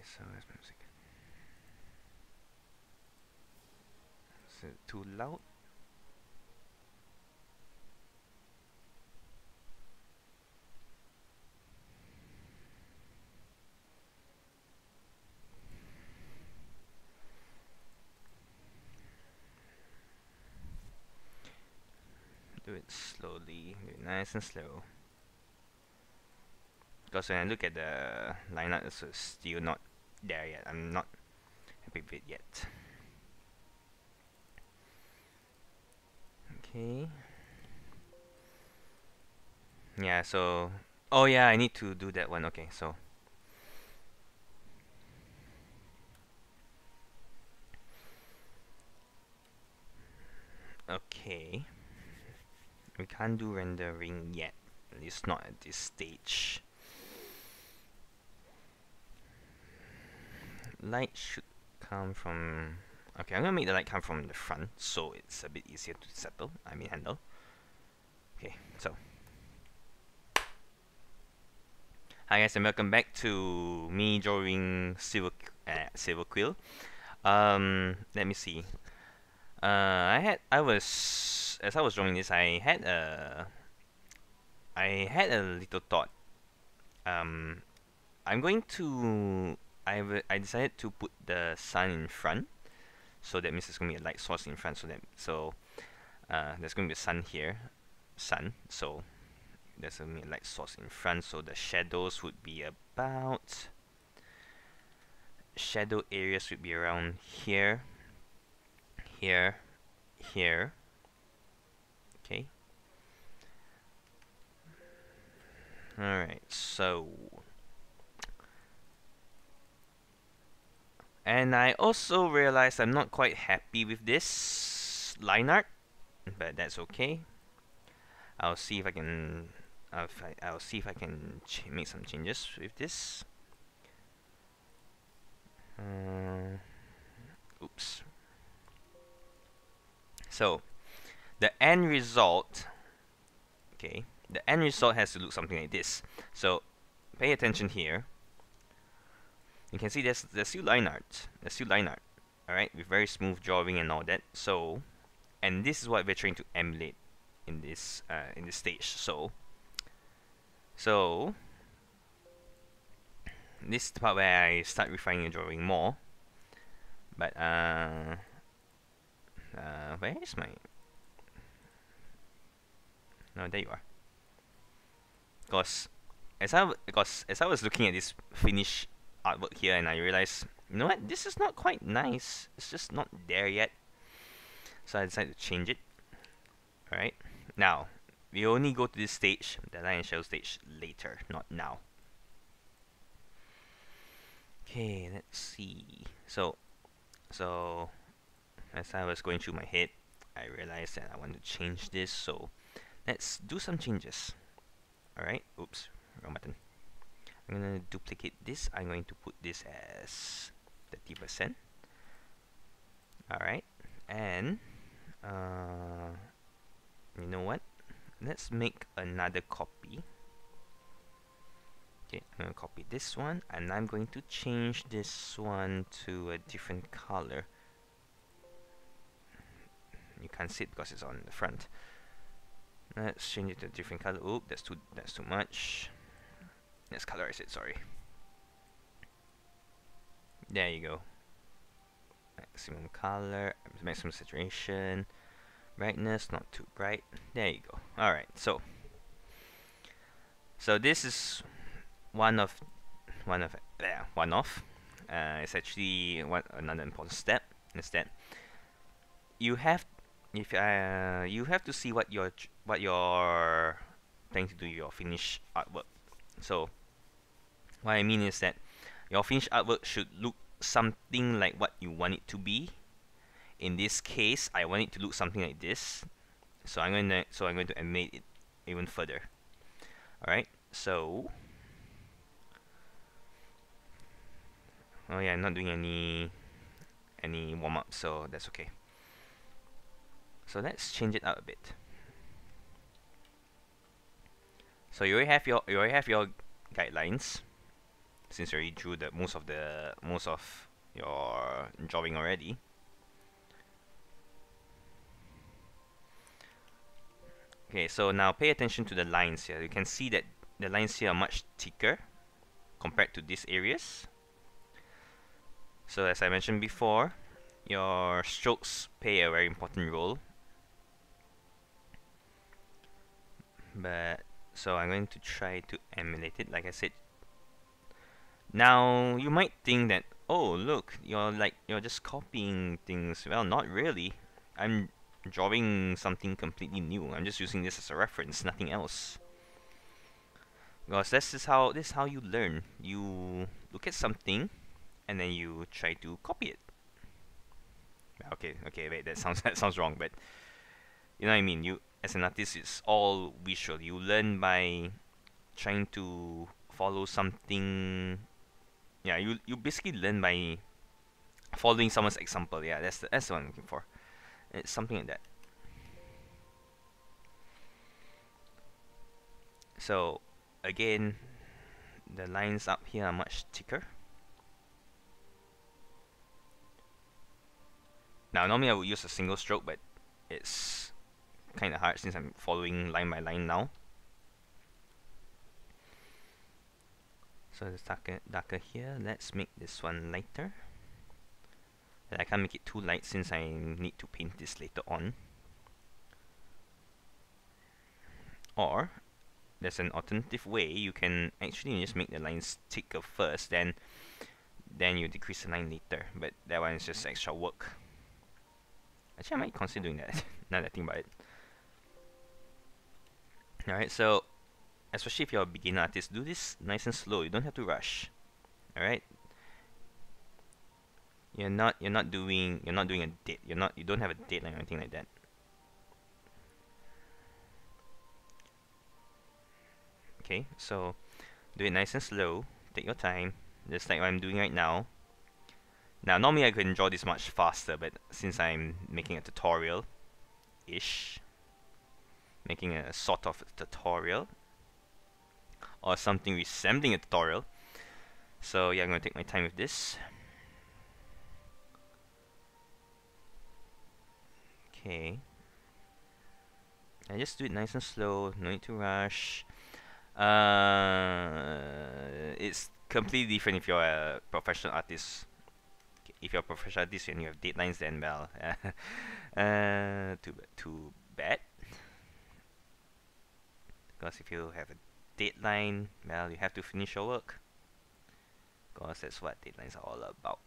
So where's music? Is it too loud? Do it slowly, do it nice and slow. Because when I look at the lineup, it's still not there yet. I'm not happy with it yet. Okay. Yeah, so... Oh yeah, I need to do that one. Okay, so... Okay. We can't do rendering yet. At least not at this stage. Light should come from... Okay, I'm gonna make the light come from the front, so it's a bit easier to settle. I mean handle. Okay, so... Hi guys and welcome back to me drawing Silver Quill. Let me see. As I was drawing this, I had a little thought. I'm going to, I decided to put the sun in front, so that means there's going to be a light source in front, there's going to be a sun here, so there's going to be a light source in front, so the shadows would be about, shadow areas would be around here, here, here, okay. Alright, so... And I also realized I'm not quite happy with this line art, but that's okay. I'll see if I can... I'll see if I can make some changes with this. Oops. So, the end result... Okay, the end result has to look something like this. So, pay attention here. You can see there's still line art. There's still line art. Alright, with very smooth drawing and all that. So, and this is what we're trying to emulate in this stage. So this is the part where I start refining the drawing more. But where is my... No, there you are. Because as I was looking at this finished artwork here, and I realized, you know what, this is not quite nice. It's just not there yet. So I decided to change it. Alright. Now, we only go to this stage, the line and shadow stage, later, not now. Okay, let's see. So as I was going through my head, I realized that I want to change this, so let's do some changes. Alright, oops, wrong button. I'm gonna duplicate this. I'm going to put this as 30%. Alright, and you know what? Let's make another copy. Okay, I'm gonna copy this one, and I'm going to change this one to a different color. You can't see it because it's on the front. Let's change it to a different color. Oop, that's too much. Let's colorize it, sorry. There you go. Maximum color, maximum saturation, brightness, not too bright. There you go. Alright, so this is one off. It's actually another important step. Instead, you have to see what you're planning to do your finished artwork. So what I mean is that your finished artwork should look something like what you want it to be. In this case, I want it to look something like this. So I'm going to animate it even further. Alright, so oh yeah, I'm not doing any warm-up, so that's okay. So let's change it out a bit. So you already have your guidelines. since you already drew the most of your drawing already. Okay, so now pay attention to the lines here. You can see that the lines here are much thicker compared to these areas. So as I mentioned before, your strokes play a very important role. But so I'm going to try to emulate it, like I said. Now you might think that, oh look, you're just copying things. Well, not really. I'm drawing something completely new. I'm just using this as a reference, nothing else. Because this is how you learn. You look at something and then you try to copy it. Okay, wait, that sounds wrong, but you know what I mean. You as an artist, it's all visual. You learn by trying to follow something. Yeah, you basically learn by following someone's example. Yeah, that's what I'm looking for. It's something like that. So again, the lines up here are much thicker. Now normally I would use a single stroke, but it's kind of hard since I'm following line by line now. So it's darker here. Let's make this one lighter. But I can't make it too light since I need to paint this later on. Or there's an alternative way. You can actually just make the lines thicker first, then you decrease the line later. But that one is just extra work. Actually, I might consider doing that. Now that I think about it. Alright, so especially if you're a beginner artist, do this nice and slow. You don't have to rush. Alright? You're not doing a date. You don't have a deadline or anything like that. Okay, so do it nice and slow. Take your time, just like what I'm doing right now. Now, normally I could draw this much faster, but since I'm making a tutorial-ish, making a sort of tutorial, or something resembling a tutorial, so yeah, I'm going to take my time with this. Okay. I just do it nice and slow, no need to rush. It's completely different if you're a professional artist. If you're a professional artist and you have deadlines, then well, too bad. Because if you have a deadline, well, you have to finish your work. Because that's what deadlines are all about.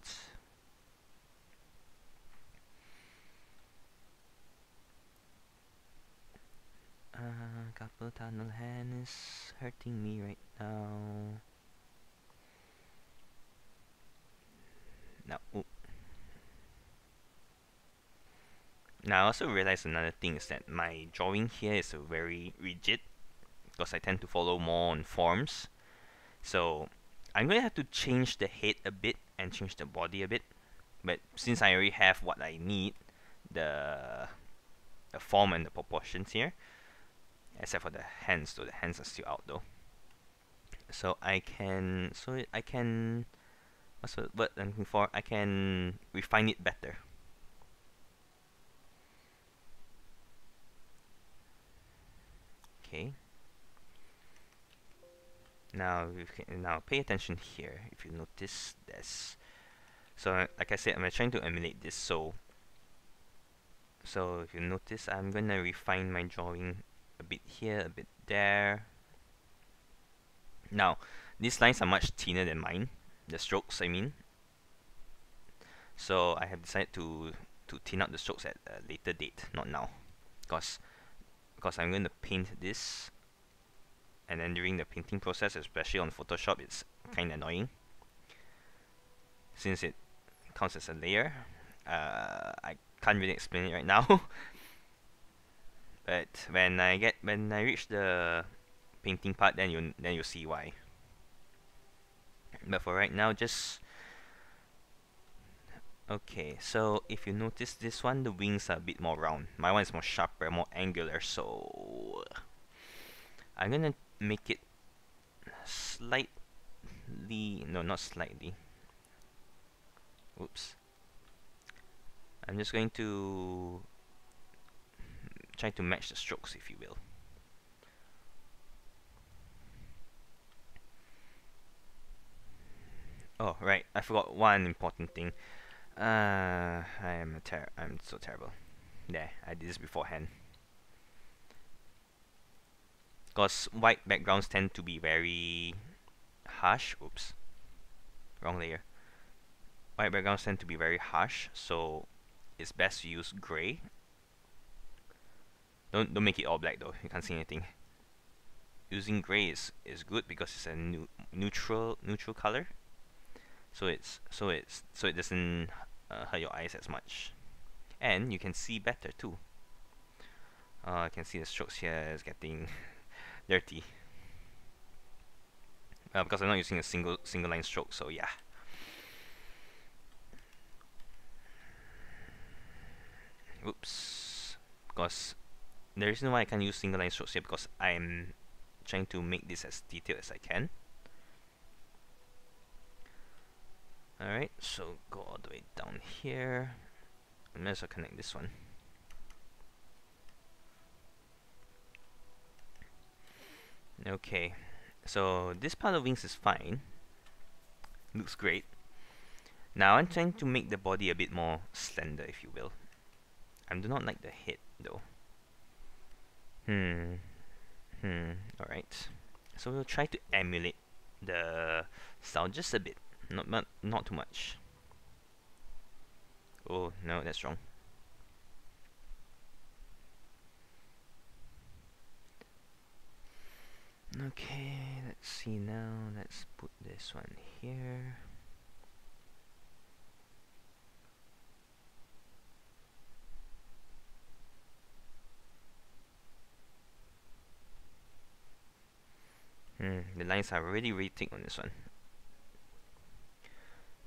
Carpal tunnel hand is hurting me right now. Now I also realized another thing is that my drawing here is very rigid because I tend to follow more on forms. So I'm going to have to change the head a bit and change the body a bit. But since I already have what I need, the form and the proportions here, except for the hands, though the hands are still out though. So I can what's the word I'm looking for? I can refine it better. Okay. Now pay attention here. If you notice this, so like I said, I'm trying to emulate this. So if you notice, I'm gonna refine my drawing a bit here, a bit there. Now these lines are much thinner than mine. The strokes, I mean. So I have decided to thin out the strokes at a later date, not now, because I'm going to paint this, and then during the painting process, especially on Photoshop, it's kind of annoying since it counts as a layer. I can't really explain it right now, but when I reach the painting part, then you'll see why. But for right now, just okay. So if you notice this one, the wings are a bit more round. My one is more sharper, more angular. So I'm gonna make it slightly, no, not slightly. Oops. I'm just going to try to match the strokes, if you will. Oh, right, I forgot one important thing. I'm so terrible. There, I did this beforehand. Because white backgrounds tend to be very harsh. Oops, wrong layer. White backgrounds tend to be very harsh, so it's best to use gray. Don't make it all black though. You can't see anything. Using gray is good because it's a neutral color, so it doesn't hurt your eyes as much, and you can see better too. I can see the strokes here is getting dirty because I'm not using a single line stroke. So yeah. Oops. Because the reason why I can't use single line strokes here because I'm trying to make this as detailed as I can. Alright, so go all the way down here. I might as well connect this one. Okay, so this part of wings is fine. Looks great. Now I'm trying to make the body a bit more slender, if you will. I do not like the head though. Alright. So we'll try to emulate the style just a bit. Not too much. Oh no, that's wrong. Okay, let's see now. Let's put this one here. The lines are really thick on this one.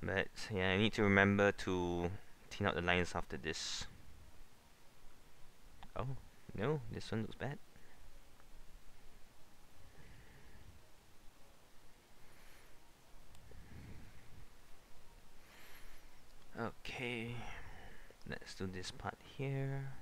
But yeah, I need to remember to thin out the lines after this. Oh, no, this one looks bad. Okay, let's do this part here.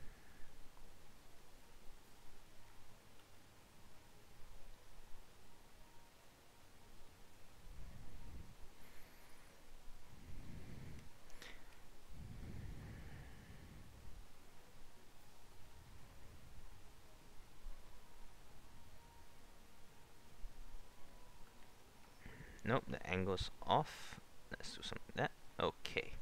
Nope, the angle's off. Let's do something like that. Okay.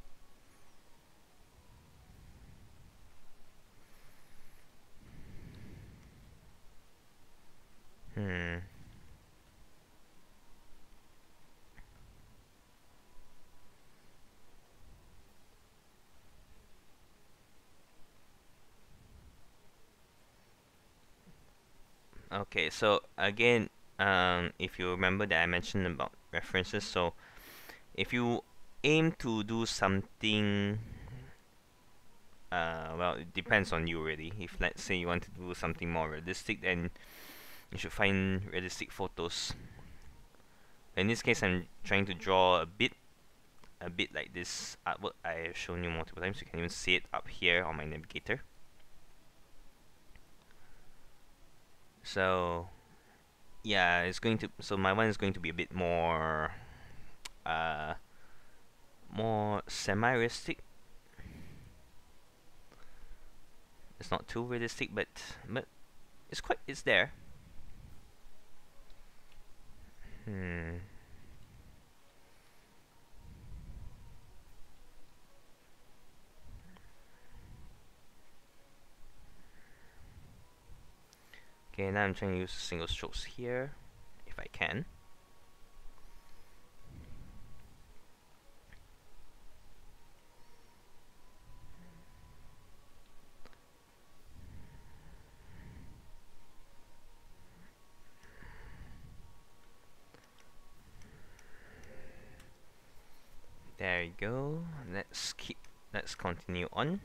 Okay, so again, if you remember that I mentioned about references, so if you aim to do something, well, it depends on you really. If let's say you want to do something more realistic, then you should find realistic photos. In this case, I'm trying to draw a bit like this artwork I have shown you multiple times. You can even see it up here on my navigator. So yeah, it's going to, so my one is going to be a bit more more semi-realistic. It's not too realistic, but it's there. Okay, now I'm trying to use single strokes here, if I can. There you go. Let's continue on.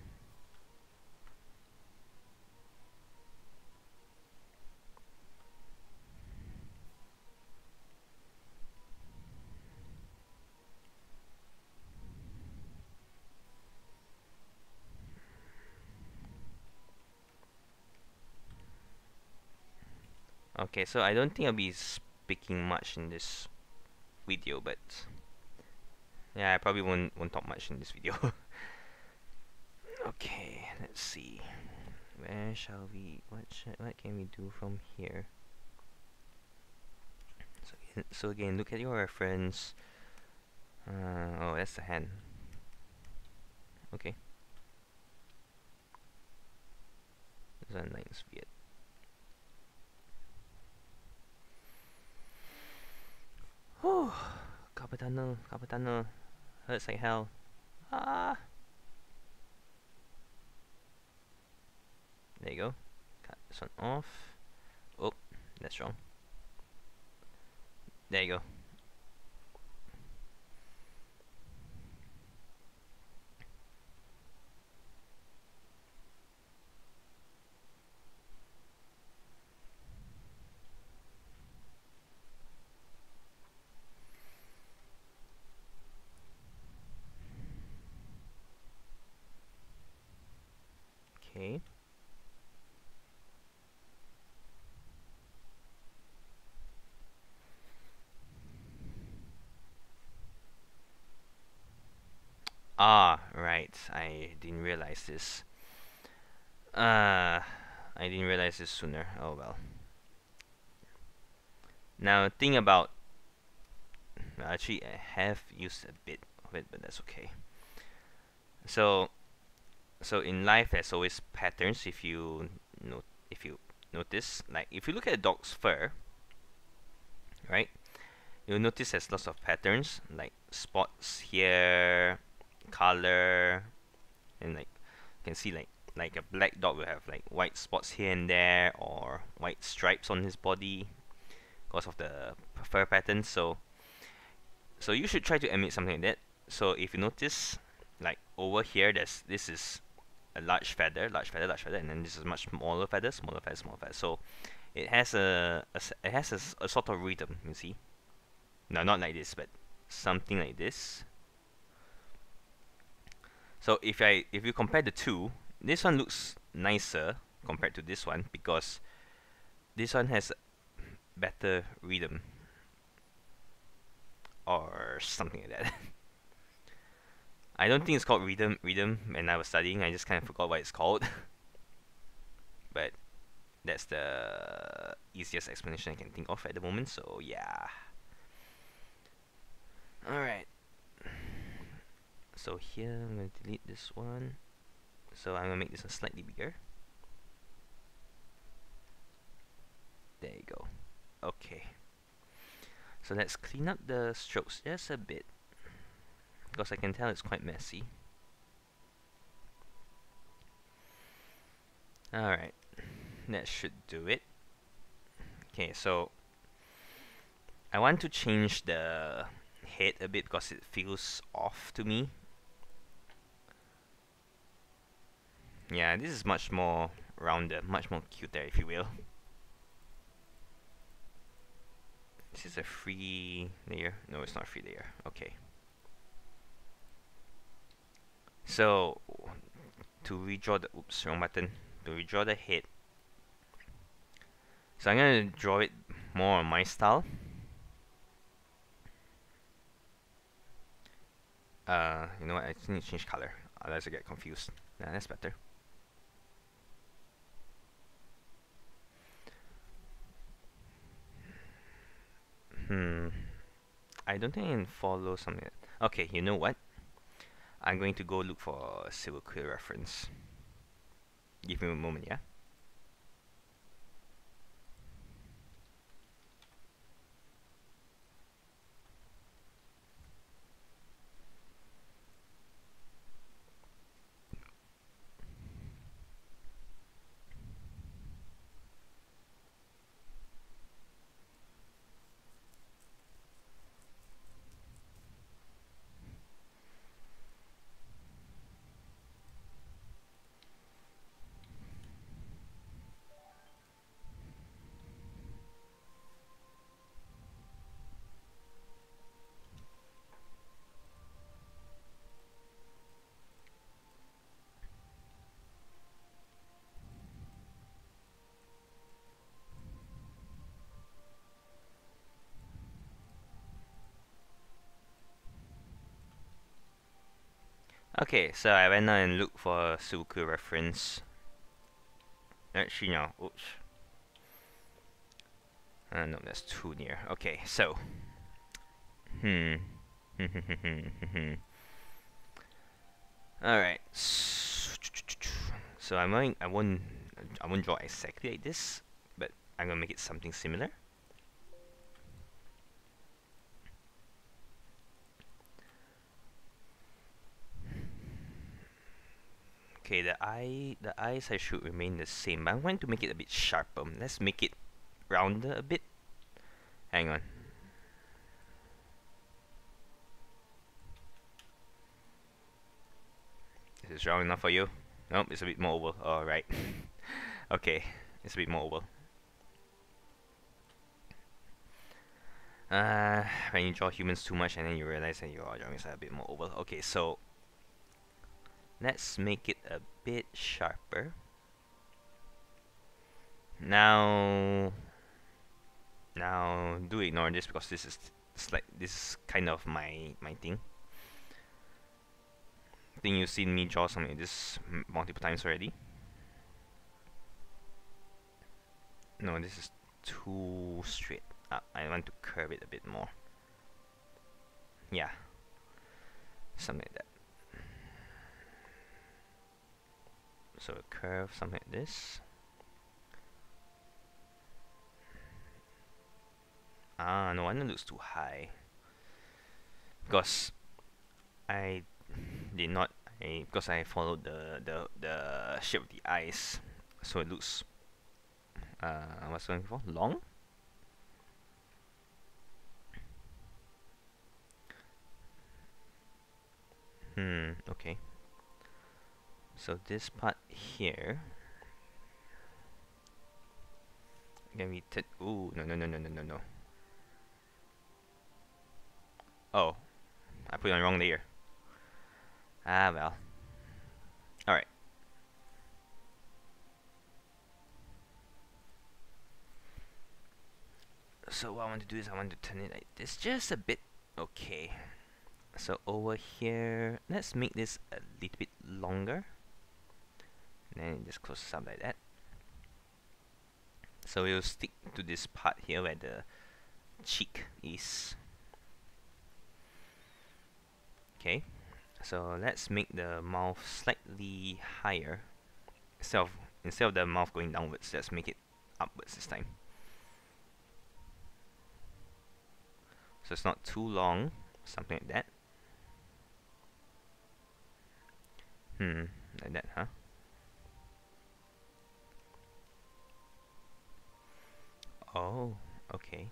Okay, so I don't think I'll be speaking much in this video, but yeah, I probably won't talk much in this video. Okay, let's see. Where shall we? What can we do from here? So again, look at your reference. Oh, that's the hand. Okay. This one line's weird. Whew. Carpal tunnel. Hurts like hell. Ah. There you go. Cut this one off. Oh, that's wrong. There you go. Okay. Ah, right. I didn't realize this. I didn't realize this sooner. Oh well. Now, think about. Actually, I have used a bit of it, but that's okay. So, in life, there's always patterns. If you notice, like if you look at a dog's fur, right? You'll notice there's lots of patterns, like spots here, color, and like you can see like a black dog will have like white spots here and there, or white stripes on his body because of the fur pattern. So you should try to emulate something like that. So if you notice, like over here, this is a large feather, and then this is much smaller feather, smaller feather, smaller feather. So it has a sort of rhythm. You see, no, not like this, but something like this. So if you compare the two, this one looks nicer compared to this one because this one has better rhythm or something like that. I don't think it's called rhythm when I was studying. I just kind of forgot what it's called. But that's the easiest explanation I can think of at the moment. So yeah. Alright. So here I'm going to delete this one. So I'm going to make this one slightly bigger. There you go. Okay. So let's clean up the strokes just a bit, because I can tell it's quite messy. Alright. That should do it. Okay, so I want to change the head a bit because it feels off to me. Yeah, this is much more rounded, much more cuter, if you will. This is a free layer. No, it's not a free layer. Okay. So, to redraw the... Oops, wrong button. To redraw the head. So I'm going to draw it more on my style. You know what? I just need to change color. Otherwise I get confused. Nah, that's better. I don't think I can follow something. Okay, you know what? I'm going to go look for a Civil Quill reference. Give me a moment, yeah? Okay, so I went on and looked for a Sudoku reference. Actually, no. Oops. No, that's too near. Okay, so. Hmm. Alright. So I won't draw exactly like this, but I'm gonna make it something similar. Okay, the eyes I should remain the same, but I'm going to make it a bit sharper. Let's make it rounder a bit. Hang on. Is this round enough for you? Nope, it's a bit more oval. Alright. Okay, it's a bit more oval. When you draw humans too much and then you realize that your drawing is a bit more oval. Okay, so let's make it a bit sharper. Now, do ignore this because this is kind of my thing. I think you've seen me draw something like this multiple times already. No, this is too straight up. I want to curve it a bit more. Yeah, something like that. So a curve, something like this. No wonder it looks too high. Because I did not, because I followed the shape of the eyes, so it looks what's going for long. Okay. So this part here can be ooh, no. Oh, I put it on the wrong layer. Ah, well. Alright. So what I want to do is I want to turn it like this just a bit. Okay. So over here, let's make this a little bit longer. And then just close this up like that. So we'll stick to this part here where the cheek is. Okay. So let's make the mouth slightly higher. Instead of the mouth going downwards, let's make it upwards this time. So it's not too long, something like that. Like that, huh? Oh, okay.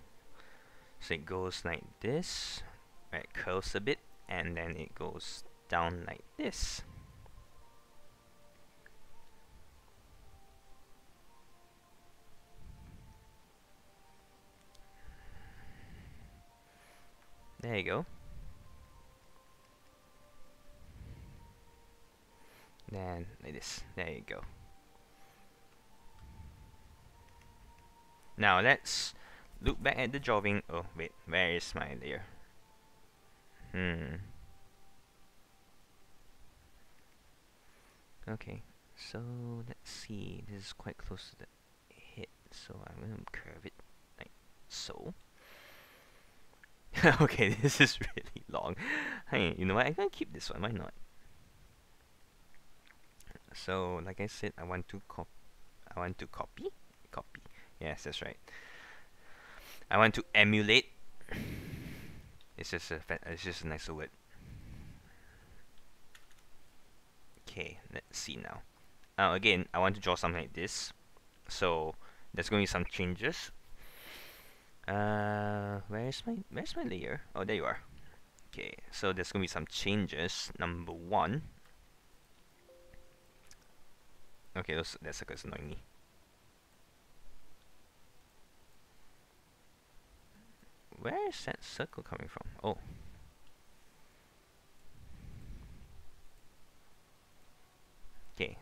So it goes like this, where it curls a bit, and then it goes down like this. There you go. Then like this. There you go. Now let's look back at the drawing. Oh wait, where is my layer? Okay, so let's see. This is quite close to the hit, so I'm gonna curve it like so. Okay, this is really long. Hey, you know what? I'm gonna keep this one. Why not? So, like I said, I want to copy. Yes, that's right. I want to emulate. It's just a nicer word. Okay, let's see now. Again, I want to draw something like this. So there's going to be some changes. Where's my layer? Oh, there you are. Okay, so there's going to be some changes. Number one. Okay, that circle's annoying me. Where is that circle coming from? Oh. Okay,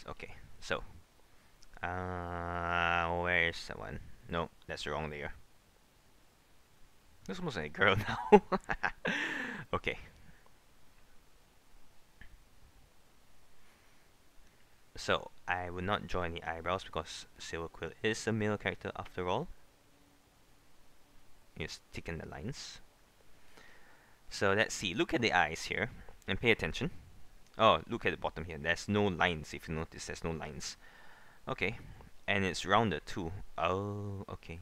okay, so where is that one? No, that's the wrong layer. Looks almost like a girl now. Okay. So I will not draw any eyebrows because Silver Quill is a male character after all. Just thicken the lines. So let's see. Look at the eyes here and pay attention. Oh, look at the bottom here. There's no lines. If you notice, there's no lines. Okay, and it's rounded too. Oh, okay.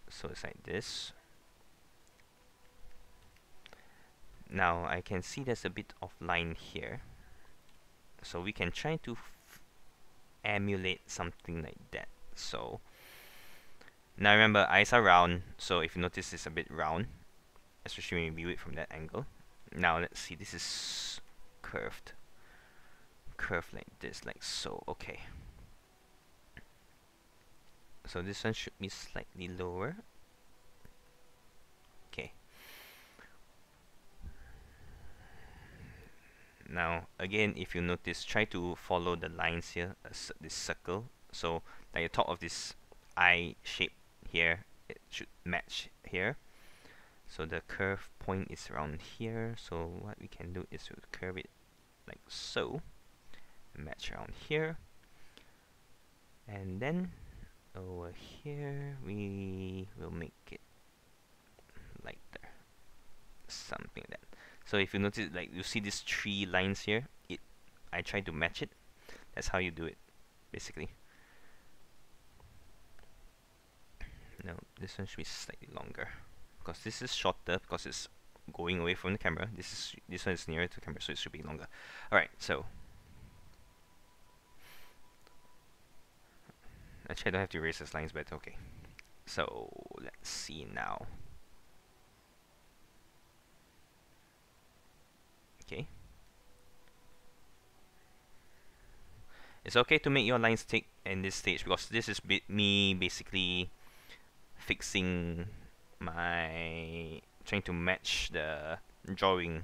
So it's like this. Now I can see there's a bit of line here. So we can try to emulate something like that. So now remember, eyes are round. So if you notice, it's a bit round, especially when you view it from that angle. Now let's see. This is curved. Curved like this, like so. Okay. So this one should be slightly lower. Okay. Now again, if you notice, try to follow the lines here, this circle. So like the top of this eye shape here, it should match here. So the curve point is around here. So what we can do is we'll curve it like so, match around here, and then over here we will make it like there, something like that. So if you notice, like you see these three lines here, I try to match it. That's how you do it, basically. No, this one should be slightly longer because this is shorter because it's going away from the camera. This one is nearer to the camera, so it should be longer. All right, so actually I don't have to erase these lines, but okay. So let's see now. Okay. It's okay to make your lines thick in this stage because this is me basically fixing my trying to match the drawing.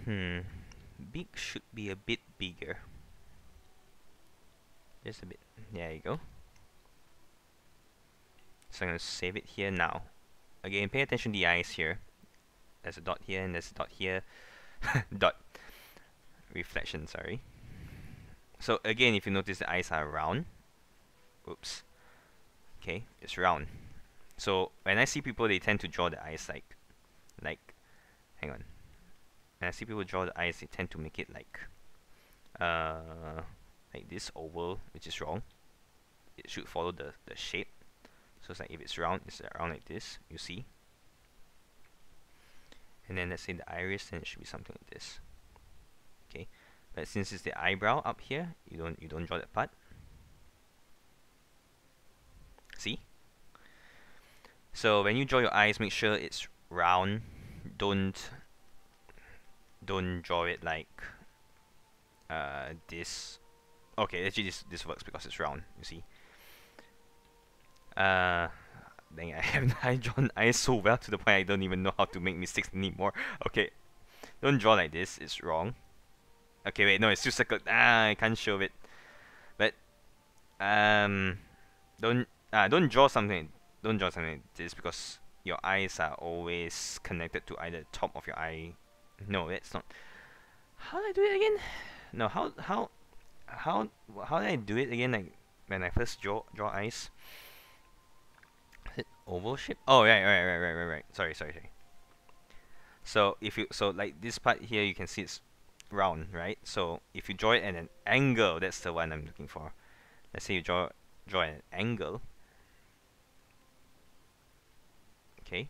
Beak should be a bit bigger. Just a bit. There you go. So I'm going to save it here now. Again, pay attention to the eyes here. There's a dot here and there's a dot here. Dot. Reflection, sorry. So again, if you notice, the eyes are round. Oops. Okay, it's round. So when I see people, they tend to draw the eyes like, hang on. When I see people draw the eyes, they tend to make it like this oval, which is wrong. It should follow the shape. So it's like if it's round like this, you see. And then let's say the iris, then it should be something like this. Okay, but since it's the eyebrow up here, you don't draw that part. See? So when you draw your eyes, make sure it's round. Don't draw it like this. Okay, actually this works because it's round, you see. Dang, I drawn eyes so well to the point I don't even know how to make mistakes anymore. Okay, don't draw like this, it's wrong. Okay, wait, no, it's still circled. I can't show it. But don't draw something. Don't draw something like this because your eyes are always connected to either the top of your eye. No, that's not. How do I do it again? No, how did I do it again? Like when I first draw eyes. Is it oval shape? Oh, right. Sorry. So if you like this part here, you can see it's round, right? So if you draw it at an angle, that's the one I'm looking for. Let's say you draw at an angle. Okay.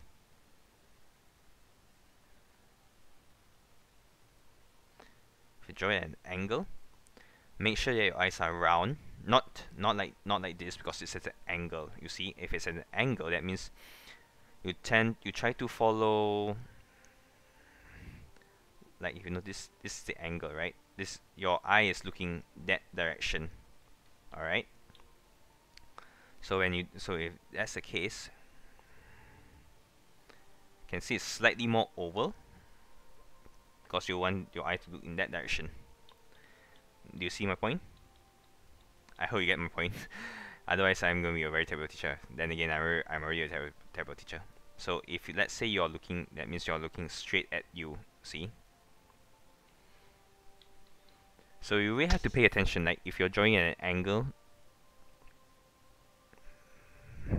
If you draw it at an angle, make sure that your eyes are round. Not like this because it's at an angle. You see, if it's at an angle, that means you try to follow. Like if you notice, this is the angle, right? Your eye is looking that direction. All right. So if that's the case, you can see it's slightly more oval because you want your eye to look in that direction. Do you see my point? I hope you get my point. Otherwise, I'm going to be a very terrible teacher. Then again, I'm already a terrible teacher. So if let's say you're looking, that means you're looking straight at you. See? So you really have to pay attention. Like if you're drawing at an angle,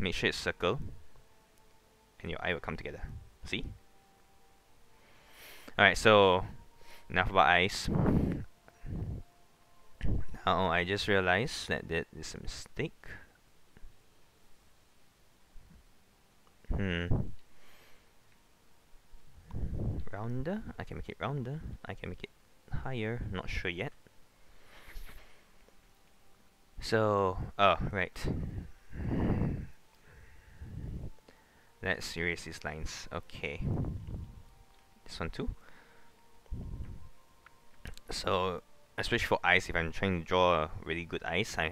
make sure it's circle, and your eye will come together. See? Alright, so enough about eyes. Now I just realized that that is a mistake. Rounder? I can make it rounder. I can make it higher. Not sure yet. So, oh, right. Let's erase these lines. Okay. This one too. So, especially for eyes, if I'm trying to draw a really good eyes, I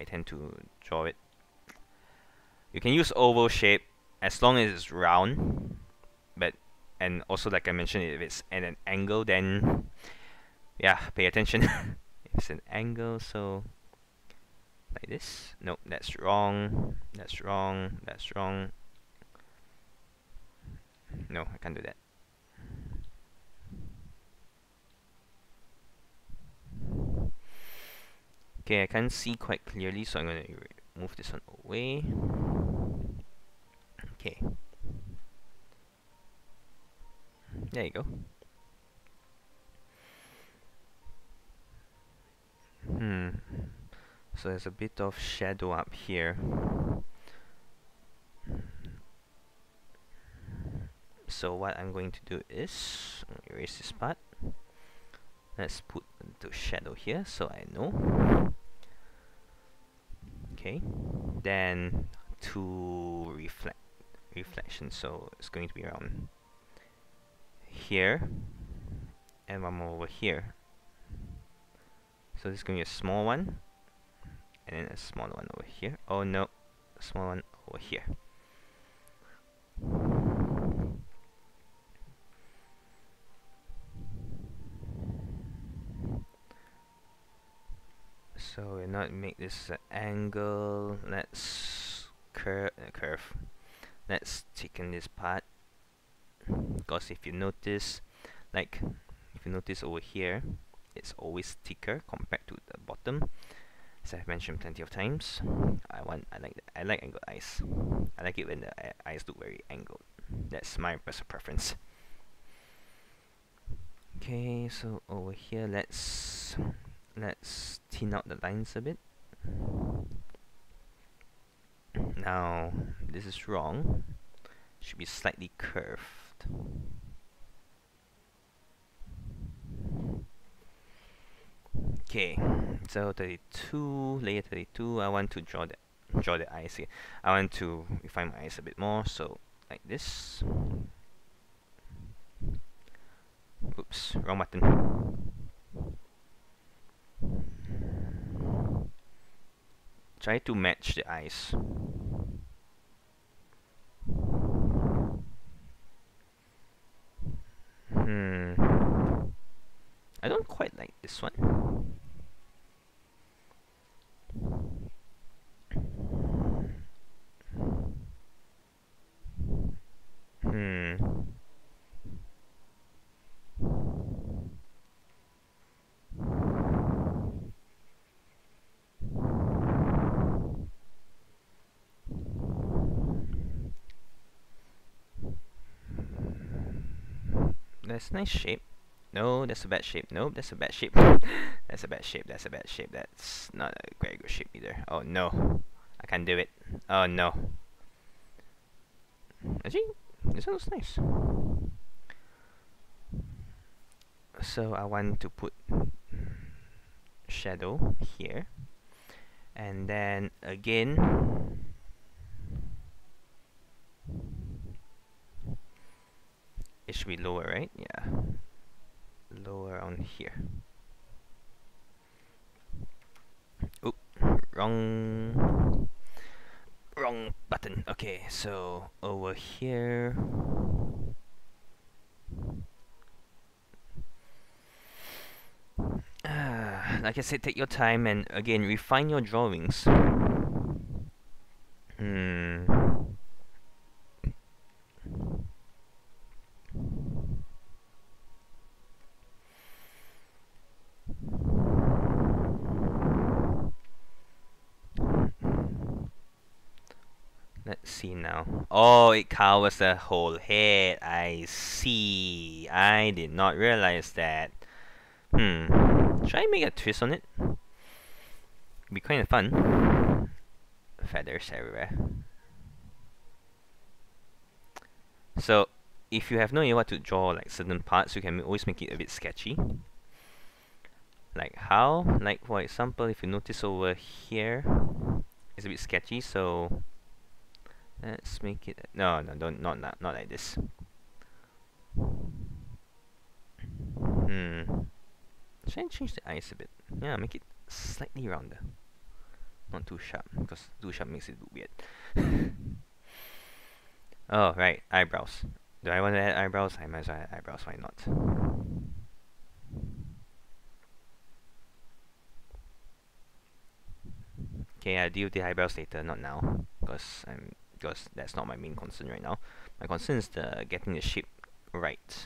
tend to draw it. You can use oval shape as long as it's round, and also like I mentioned, if it's at an angle, then yeah, pay attention. If it's an angle, so like this. Nope, that's wrong. That's wrong. That's wrong. No, I can't do that. Okay, I can't see quite clearly, so I'm going to move this one away. Okay. There you go. So there's a bit of shadow up here. So what I'm going to do is erase this part. Let's put the shadow here so I know. Okay. Then to reflection, so it's going to be around here and one more over here. So this is going to be a small one and then a smaller one over here. Oh no, a small one over here. So we're not make this an angle. Let's curve. Let's thicken this part, because if you notice, over here, it's always thicker compared to the bottom. As I've mentioned plenty of times, I like angled eyes. I like it when the eyes look very angled. That's my personal preference. Okay, so over here, let's thin out the lines a bit. Now this is wrong. Should be slightly curved. Okay, so 32, layer 32. I want to draw the eyes here. I want to refine my eyes a bit more. So like this. Oops, wrong button. Try to match the eyes. I don't quite like this one. That's a nice shape. No, that's a bad shape. Nope, that's a bad shape. That's a bad shape. That's a bad shape. That's not a very good shape either. Oh no, I can't do it. Oh no. Actually, this one looks nice. So I want to put shadow here, and then again it should be lower, right? Yeah, lower on here. Oop, wrong button. Okay, so over here. Like I said, take your time and again refine your drawings. Let's see now. Oh, it covers the whole head. I see. I did not realize that. Should I make a twist on it? Be kind of fun. Feathers everywhere. So, if you have no idea what to draw, like certain parts, you can always make it a bit sketchy. Like how? Like for example, if you notice over here, it's a bit sketchy. So let's make it. No, don't not like this. Should I change the eyes a bit? Yeah, make it slightly rounder. Not too sharp, because too sharp makes it look weird. Oh, right, eyebrows. Do I want to add eyebrows? I might as well add eyebrows, why not? Okay, I'll deal with the eyebrows later, not now, because that's not my main concern right now. My concern is getting the shape right.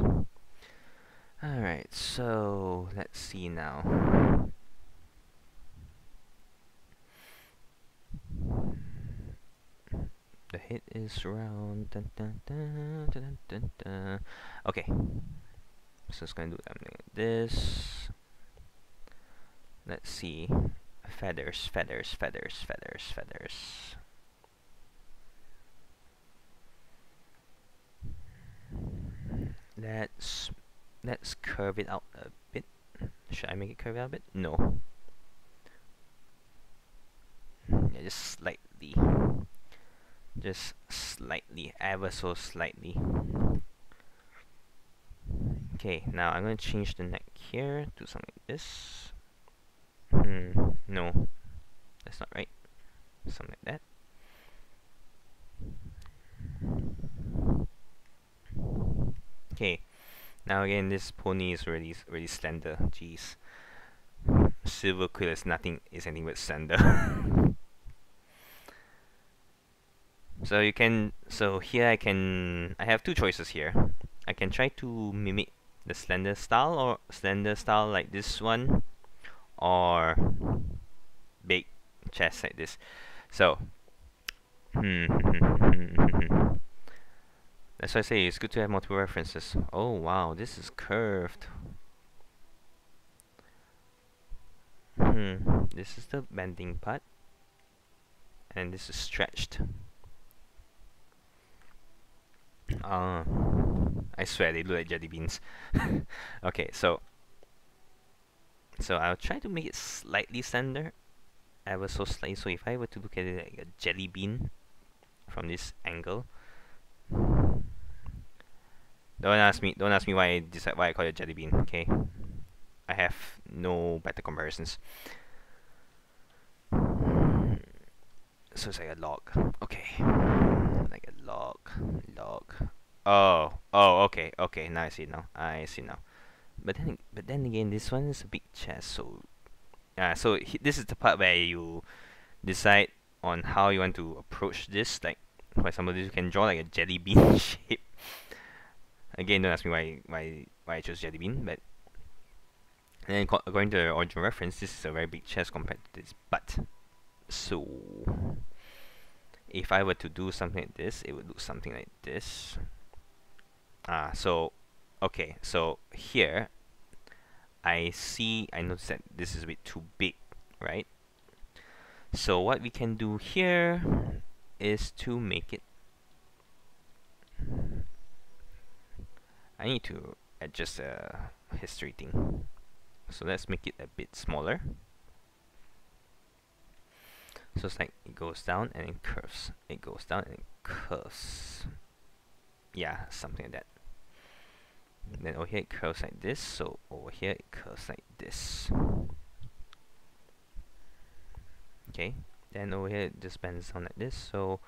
Alright, so let's see now. The head is round. Dun, dun, dun, dun, dun, dun. Okay, so it's gonna do something like this. Let's see. Feathers, feathers, feathers, feathers, feathers. Let's curve it out a bit. Should I make it curve out a bit? No. Yeah, just slightly. Just slightly, ever so slightly. Okay, now I'm gonna change the neck here to something like this. No, that's not right. Something like that. Okay, now again, this pony is really slender. Jeez, Silver Quill is anything but slender. So here I have two choices here. I can try to mimic the slender style like this one, or big chest like this. So that's why I say it's good to have multiple references. Oh wow, this is curved. This is the bending part, and this is stretched. I swear they look like jelly beans. Okay, so I'll try to make it slightly slender, ever so slightly. So if I were to look at it like a jelly bean from this angle, don't ask me why I call it a jelly bean. Okay, I have no better comparisons. So it's like a log. Okay, like a log. Oh, okay. Now I see now. But then again, this one is a big chest, so this is the part where you decide on how you want to approach this. Like, for example, you can draw like a jelly bean shape. Again, don't ask me why I chose jelly bean, but then according to the original reference, this is a very big chest compared to this. But so if I were to do something like this, it would look something like this. Okay, so here I notice that this is a bit too big, right? So what we can do here is to make it, I need to adjust the history thing. So let's make it a bit smaller. So it's like it goes down and it curves. It goes down and it curves. Yeah, something like that. Then over here it curves like this, so over here it curves like this. Okay, then over here it just bends down like this, so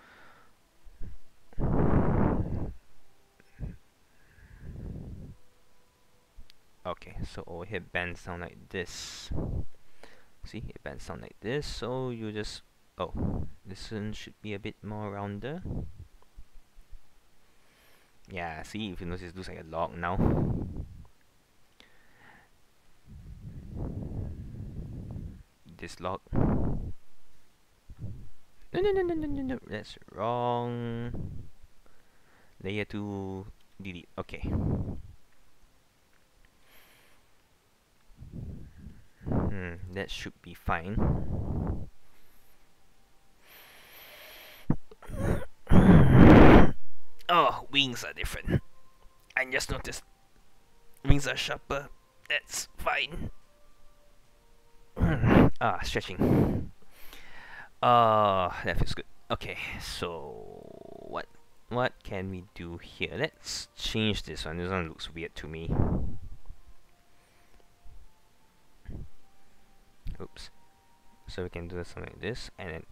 okay, so over here it bends down like this. See, it bends down like this, so you just, this one should be a bit more rounder. Yeah, see, if you notice, it looks like a log now. This log. No, no, no, no, no, no, no. That's wrong. Layer 2, delete. Okay. That should be fine. Oh, wings are different. I just noticed. Wings are sharper. That's fine. Stretching. That feels good. Okay, so what can we do here? Let's change this one. This one looks weird to me. Oops. So we can do something like this, and then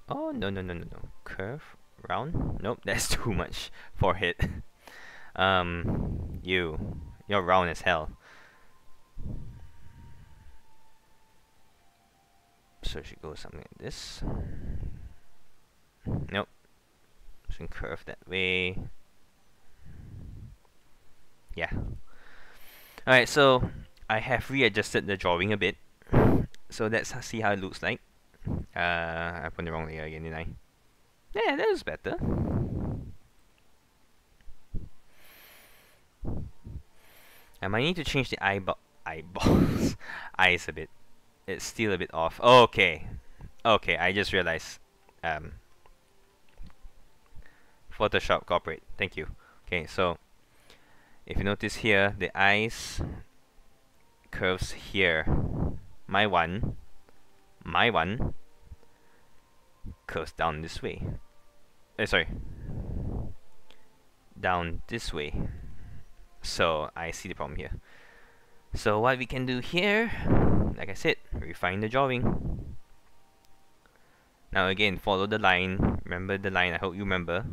oh no no no no no curve round. Nope, that's too much forehead. You're round as hell. So it should go something like this. Nope. Should curve that way. Yeah. Alright, so I have readjusted the drawing a bit. So let's see how it looks like. I put the wrong layer again, didn't I? Yeah, that was better. I might need to change the eyeballs eyes a bit. It's still a bit off. Okay. Okay, I just realized. Photoshop cooperate. Thank you. Okay, so if you notice here, the eyes curves here. My one curves down this way. Sorry. Down this way. So I see the problem here. So what we can do here, like I said, refine the drawing. Now again, follow the line. Remember the line, I hope you remember.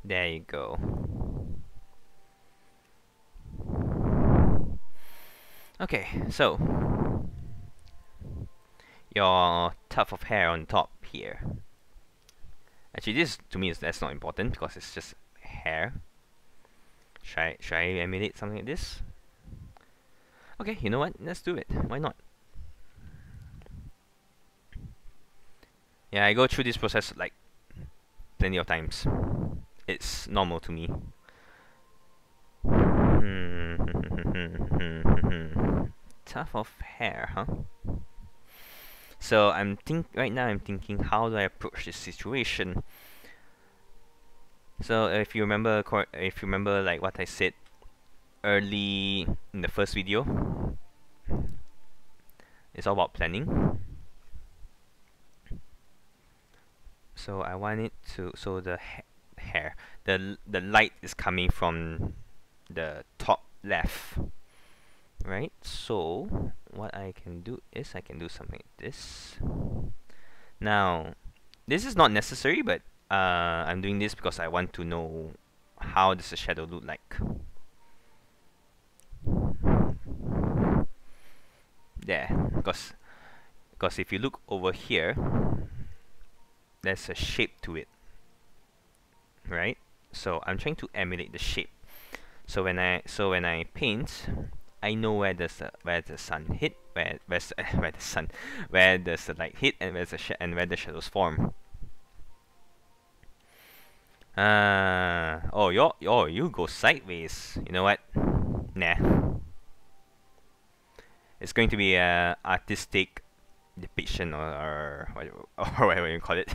There you go. Okay, so your tuft of hair on top here. Actually, this to me that's not important because it's just hair. Should I emulate something like this? Okay, you know what? Let's do it. Why not? Yeah, I go through this process like plenty of times. It's normal to me. Tuft of hair, huh? So right now I'm thinking, how do I approach this situation? So if you remember like what I said early in the first video, it's all about planning. So I want it to, so the hair, the light is coming from the top left, right? So what I can do is I can do something like this. Now this is not necessary, but I'm doing this because I want to know how does the shadow look like. There, because if you look over here, there's a shape to it, right? So I'm trying to emulate the shape. So when I paint, I know where the sun hit, where does the light hit, and where the shadows form. You go sideways. You know what? Nah. It's going to be a artistic depiction or whatever you call it.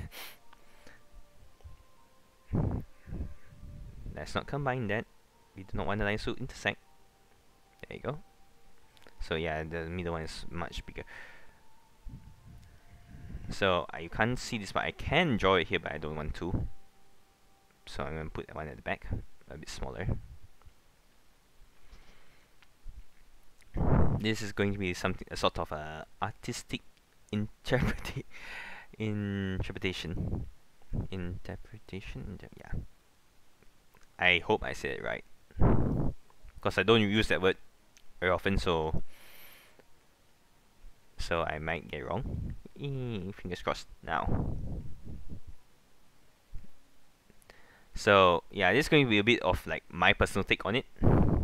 Let's not combine that. We do not want the lines to intersect. There you go. So yeah, the middle one is much bigger. So you can't see this, but I can draw it here, but I don't want to. So I'm going to put that one at the back, a bit smaller. This is going to be a sort of a artistic interpretation. Yeah. I hope I said it right, because I don't use that word very often, so I might get it wrong. Fingers crossed now. So yeah, this is going to be a bit of like my personal take on it.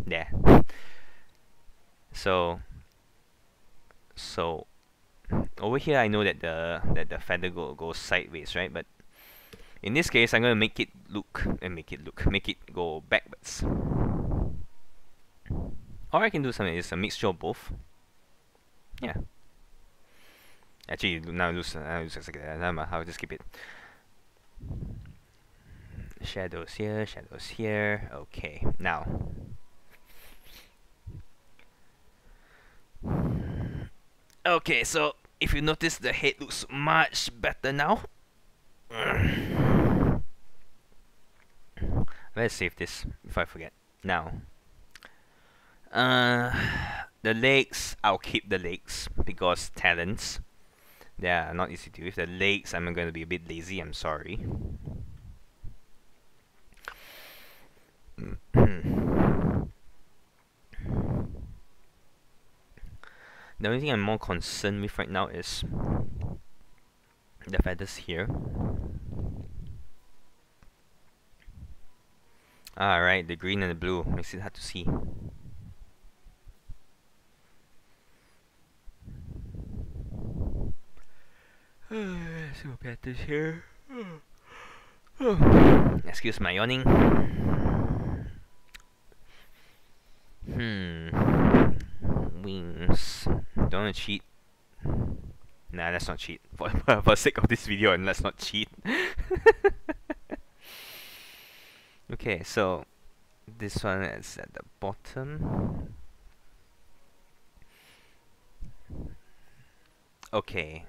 There. So over here I know that the feather goes sideways, right? But in this case, I'm gonna make it go backwards. Or I can do something. It's a mixture of both. Yeah. Actually, now it looks like that. Never mind. I'll just keep it. Shadows here, shadows here. Okay, now. Okay, so if you notice, the head looks much better now. Let's save this before I forget. Now, the legs, I'll keep the legs because talents. They are not easy to do. With the legs, I'm going to be a bit lazy. I'm sorry. The only thing I'm more concerned with right now is the feathers here. Alright, the green and the blue makes it hard to see. Some patterns here. Excuse my yawning. Wings. Don't want to cheat. Nah, let's not cheat. For the sake of this video, and let's not cheat. Okay, so this one is at the bottom. Okay.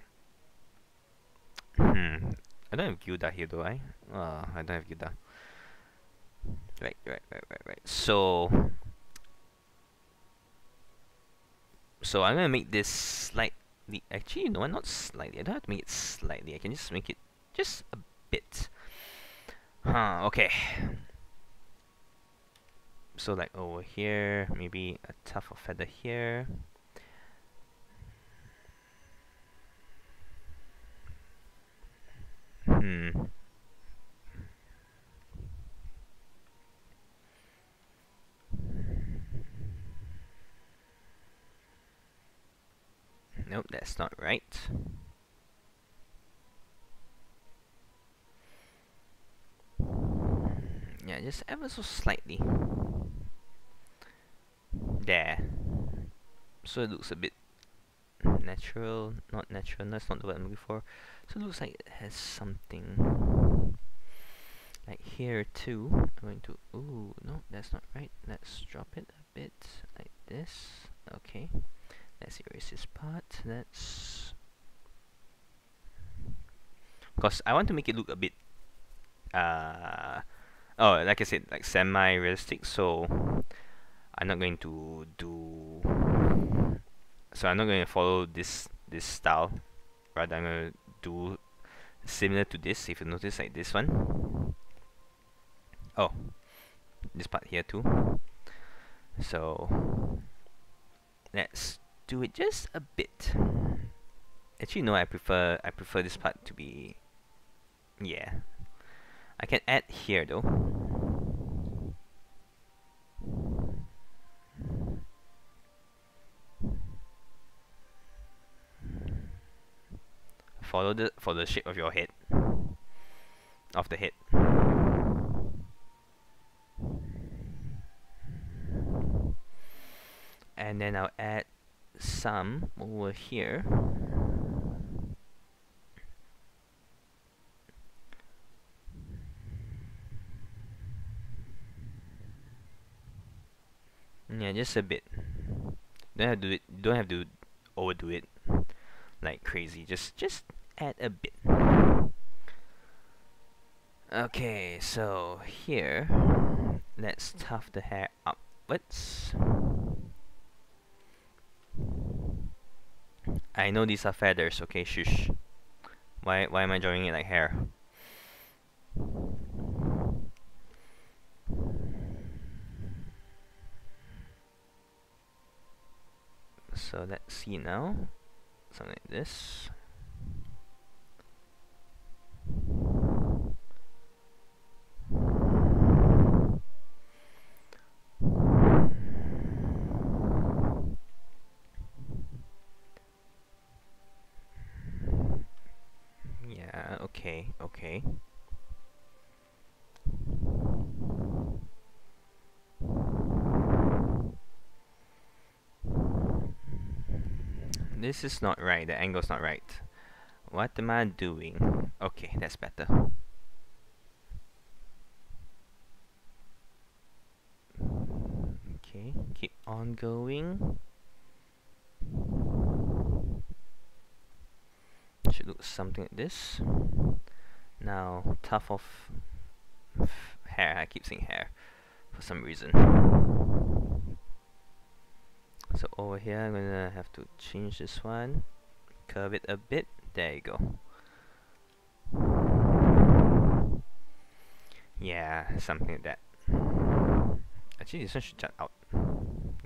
I don't have Gilda here, do I? I don't have Gilda. Right. So I'm gonna make this slightly. Actually, you know what? Not slightly. I don't have to make it slightly. I can just make it just a bit. Okay. So like over here, maybe a tuft of feather here. Nope, that's not right. Yeah, just ever so slightly. There. So it looks a bit natural. Not natural, that's not the word I'm looking for. So it looks like it has something. Like here too. I'm going to... Ooh, no, that's not right. Let's drop it a bit like this. Okay. Let's erase this part. Let's... Because I want to make it look a bit... Oh, like I said, like semi-realistic, so... I'm not going to do... So I'm not going to follow this style. Rather, I'm going to do similar to this, if you notice, like this one. Oh, this part here too. So let's do it just a bit. Actually, no, I prefer this part to be... Yeah. I can add here though. Follow the shape of your head. Of the head. And then I'll add some over here. Yeah, just a bit. Don't have to overdo it like crazy. Just add a bit. Okay, so here, let's tuft the hair upwards. I know these are feathers, okay, shush. Why am I drawing it like hair? So let's see now. Something like this. okay. This is not right. The angle's not right. What am I doing? Okay, that's better. Okay, keep on going. Should look something like this. Now, tuft of hair. I keep saying hair for some reason. So over here, I'm gonna have to change this one, curve it a bit. There you go. Yeah, something like that. Actually, this one should jut out.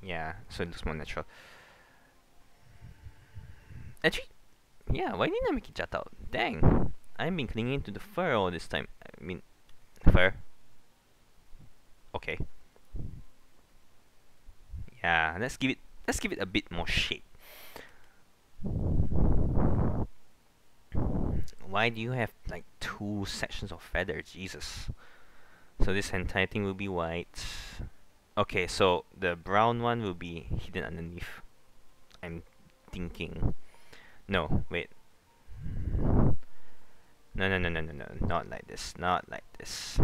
Yeah, so it looks more natural. Actually, yeah, why didn't I make it jut out? Dang, I've been clinging to the fur all this time. I mean, fur. Okay. Yeah, let's give it a bit more shape. Why do you have like 2 sections of feather? Jesus. So this entire thing will be white. Okay, so the brown one will be hidden underneath. I'm thinking. No, wait. No, no, no, no, no, no. Not like this. Not like this.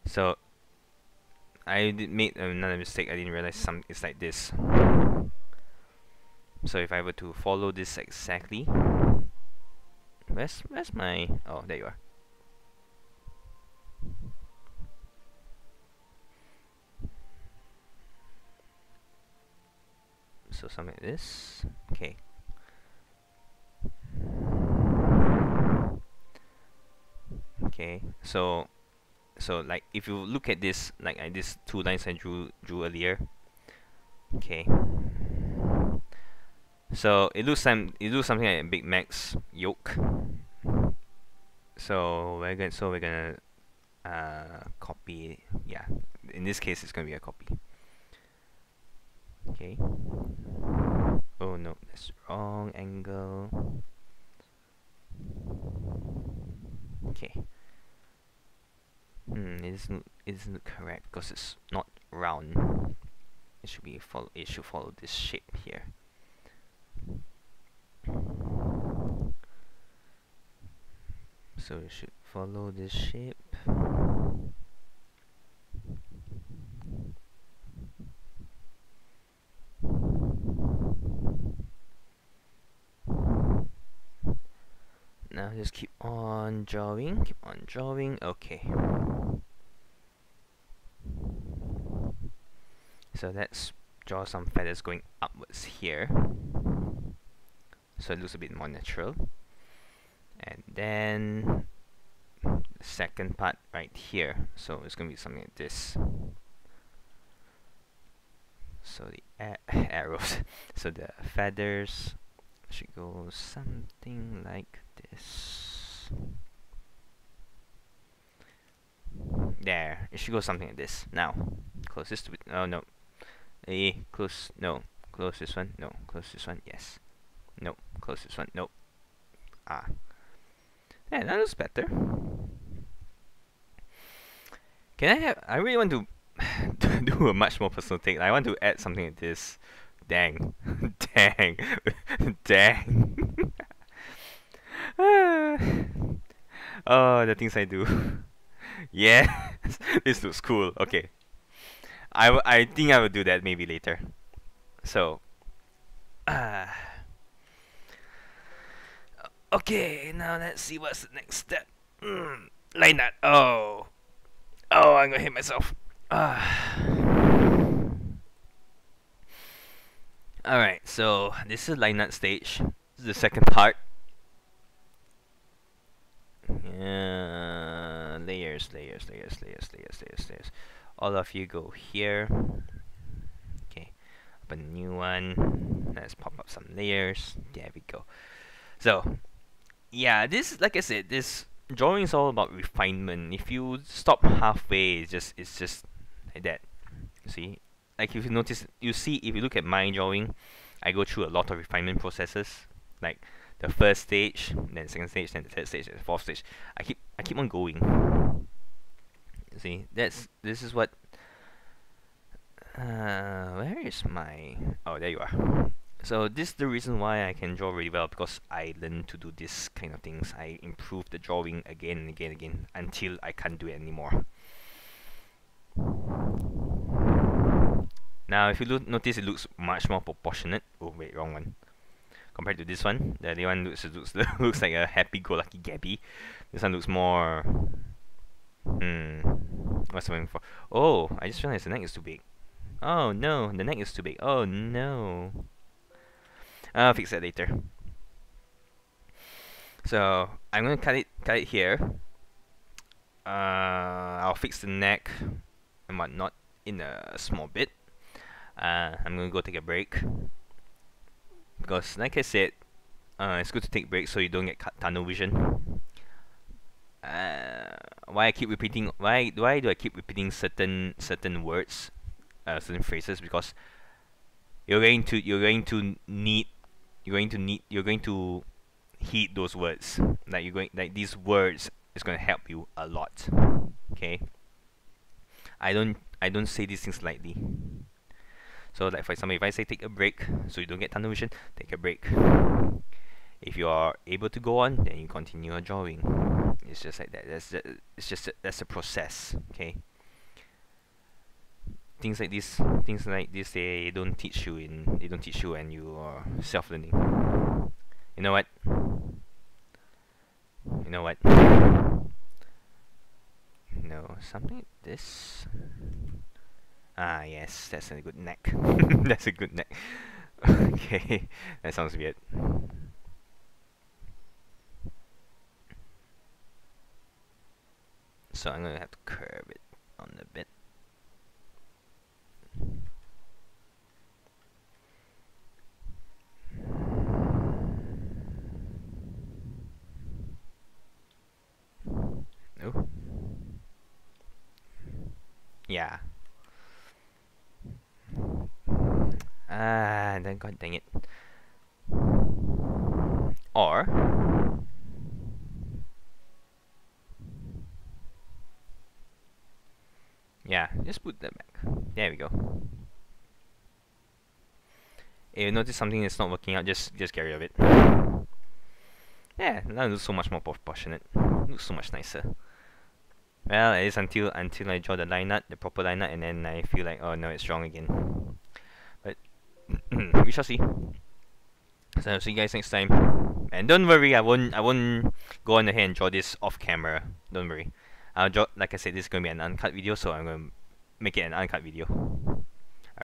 So I made another mistake. I didn't realize it's like this. So if I were to follow this exactly, where's my? Oh, there you are. So something like this. Okay. Okay. So like if you look at this, like these 2 lines I drew earlier. Okay. So it looks something like a Big Mac's yolk. So we're gonna copy. Yeah, in this case it's gonna be a copy. Okay. Oh no, that's wrong angle. Okay. It isn't correct because it's not round. It should follow this shape here. So it should follow this shape. Now just keep on drawing, okay. So let's draw some feathers going upwards here. So it looks a bit more natural. And then the second part right here. So it's gonna be something like this. So the arrows, so the feathers should go something like this. There, it should go something like this. Now, close this to it. Oh no, close. No, close this one. No, close this one. Yes. No, close this one. No. Ah. Yeah, that looks better. Can I have? I really want to do a much more personal take. I want to add something like this. Dang. Dang. Dang. Oh, the things I do. Yes. This looks cool. Okay. I think I will do that maybe later. So. Okay, now let's see what's the next step. Line that. Oh. Oh, I'm gonna hit myself. Alright, so this is line nut stage. This is the second part. Layers. All of you go here. Okay, open a new one. Let's pop up some layers. There we go. So, yeah, this, like I said, this drawing is all about refinement. If you stop halfway, it's just like that. See, like if you notice, you see, if you look at my drawing, I go through a lot of refinement processes. Like the first stage, then the second stage, then the third stage, then the fourth stage. I keep on going. You see, this is what. Where is my? Oh, there you are. So this is the reason why I can draw really well, because I learned to do this kind of things. I improve the drawing again and again and again until I can't do it anymore. Now, if you notice, it looks much more proportionate. Oh wait, wrong one. Compared to this one, the other one looks like a happy-go-lucky Gabby. This one looks more. What's the one for? Oh, I just realized the neck is too big. Oh no, the neck is too big. Oh no. I'll fix that later. So I'm gonna cut it here. I'll fix the neck and whatnot in a small bit. I'm gonna go take a break because, like I said, it's good to take breaks so you don't get tunnel vision. Why I keep repeating? Why do I keep repeating certain words, certain phrases? Because you're going to heed those words. Like these words is going to help you a lot. Okay. I don't say these things lightly. So like for example, if I say take a break, so you don't get tunnel vision, take a break. If you are able to go on, then you continue your drawing. It's just like that. That's a process. Okay. Things like this, they don't teach you when you are self-learning. You know what? No, something like this. Ah, yes, that's a good neck. That's a good neck. Okay, that sounds weird. So I'm gonna have to curve it on a bit. Oh. Yeah. Then god dang it. Or yeah, just put that back. There we go. If you notice something is not working out, just get rid of it. Yeah, now it looks so much more proportionate. It looks so much nicer. Well, at least until I draw the line art, the proper line art, and then I feel like, oh no, it's wrong again. But we shall see. So I'll see you guys next time. And don't worry, I won't go on ahead and draw this off camera. Don't worry. I'll draw, like I said, this is gonna be an uncut video, so I'm gonna make it an uncut video.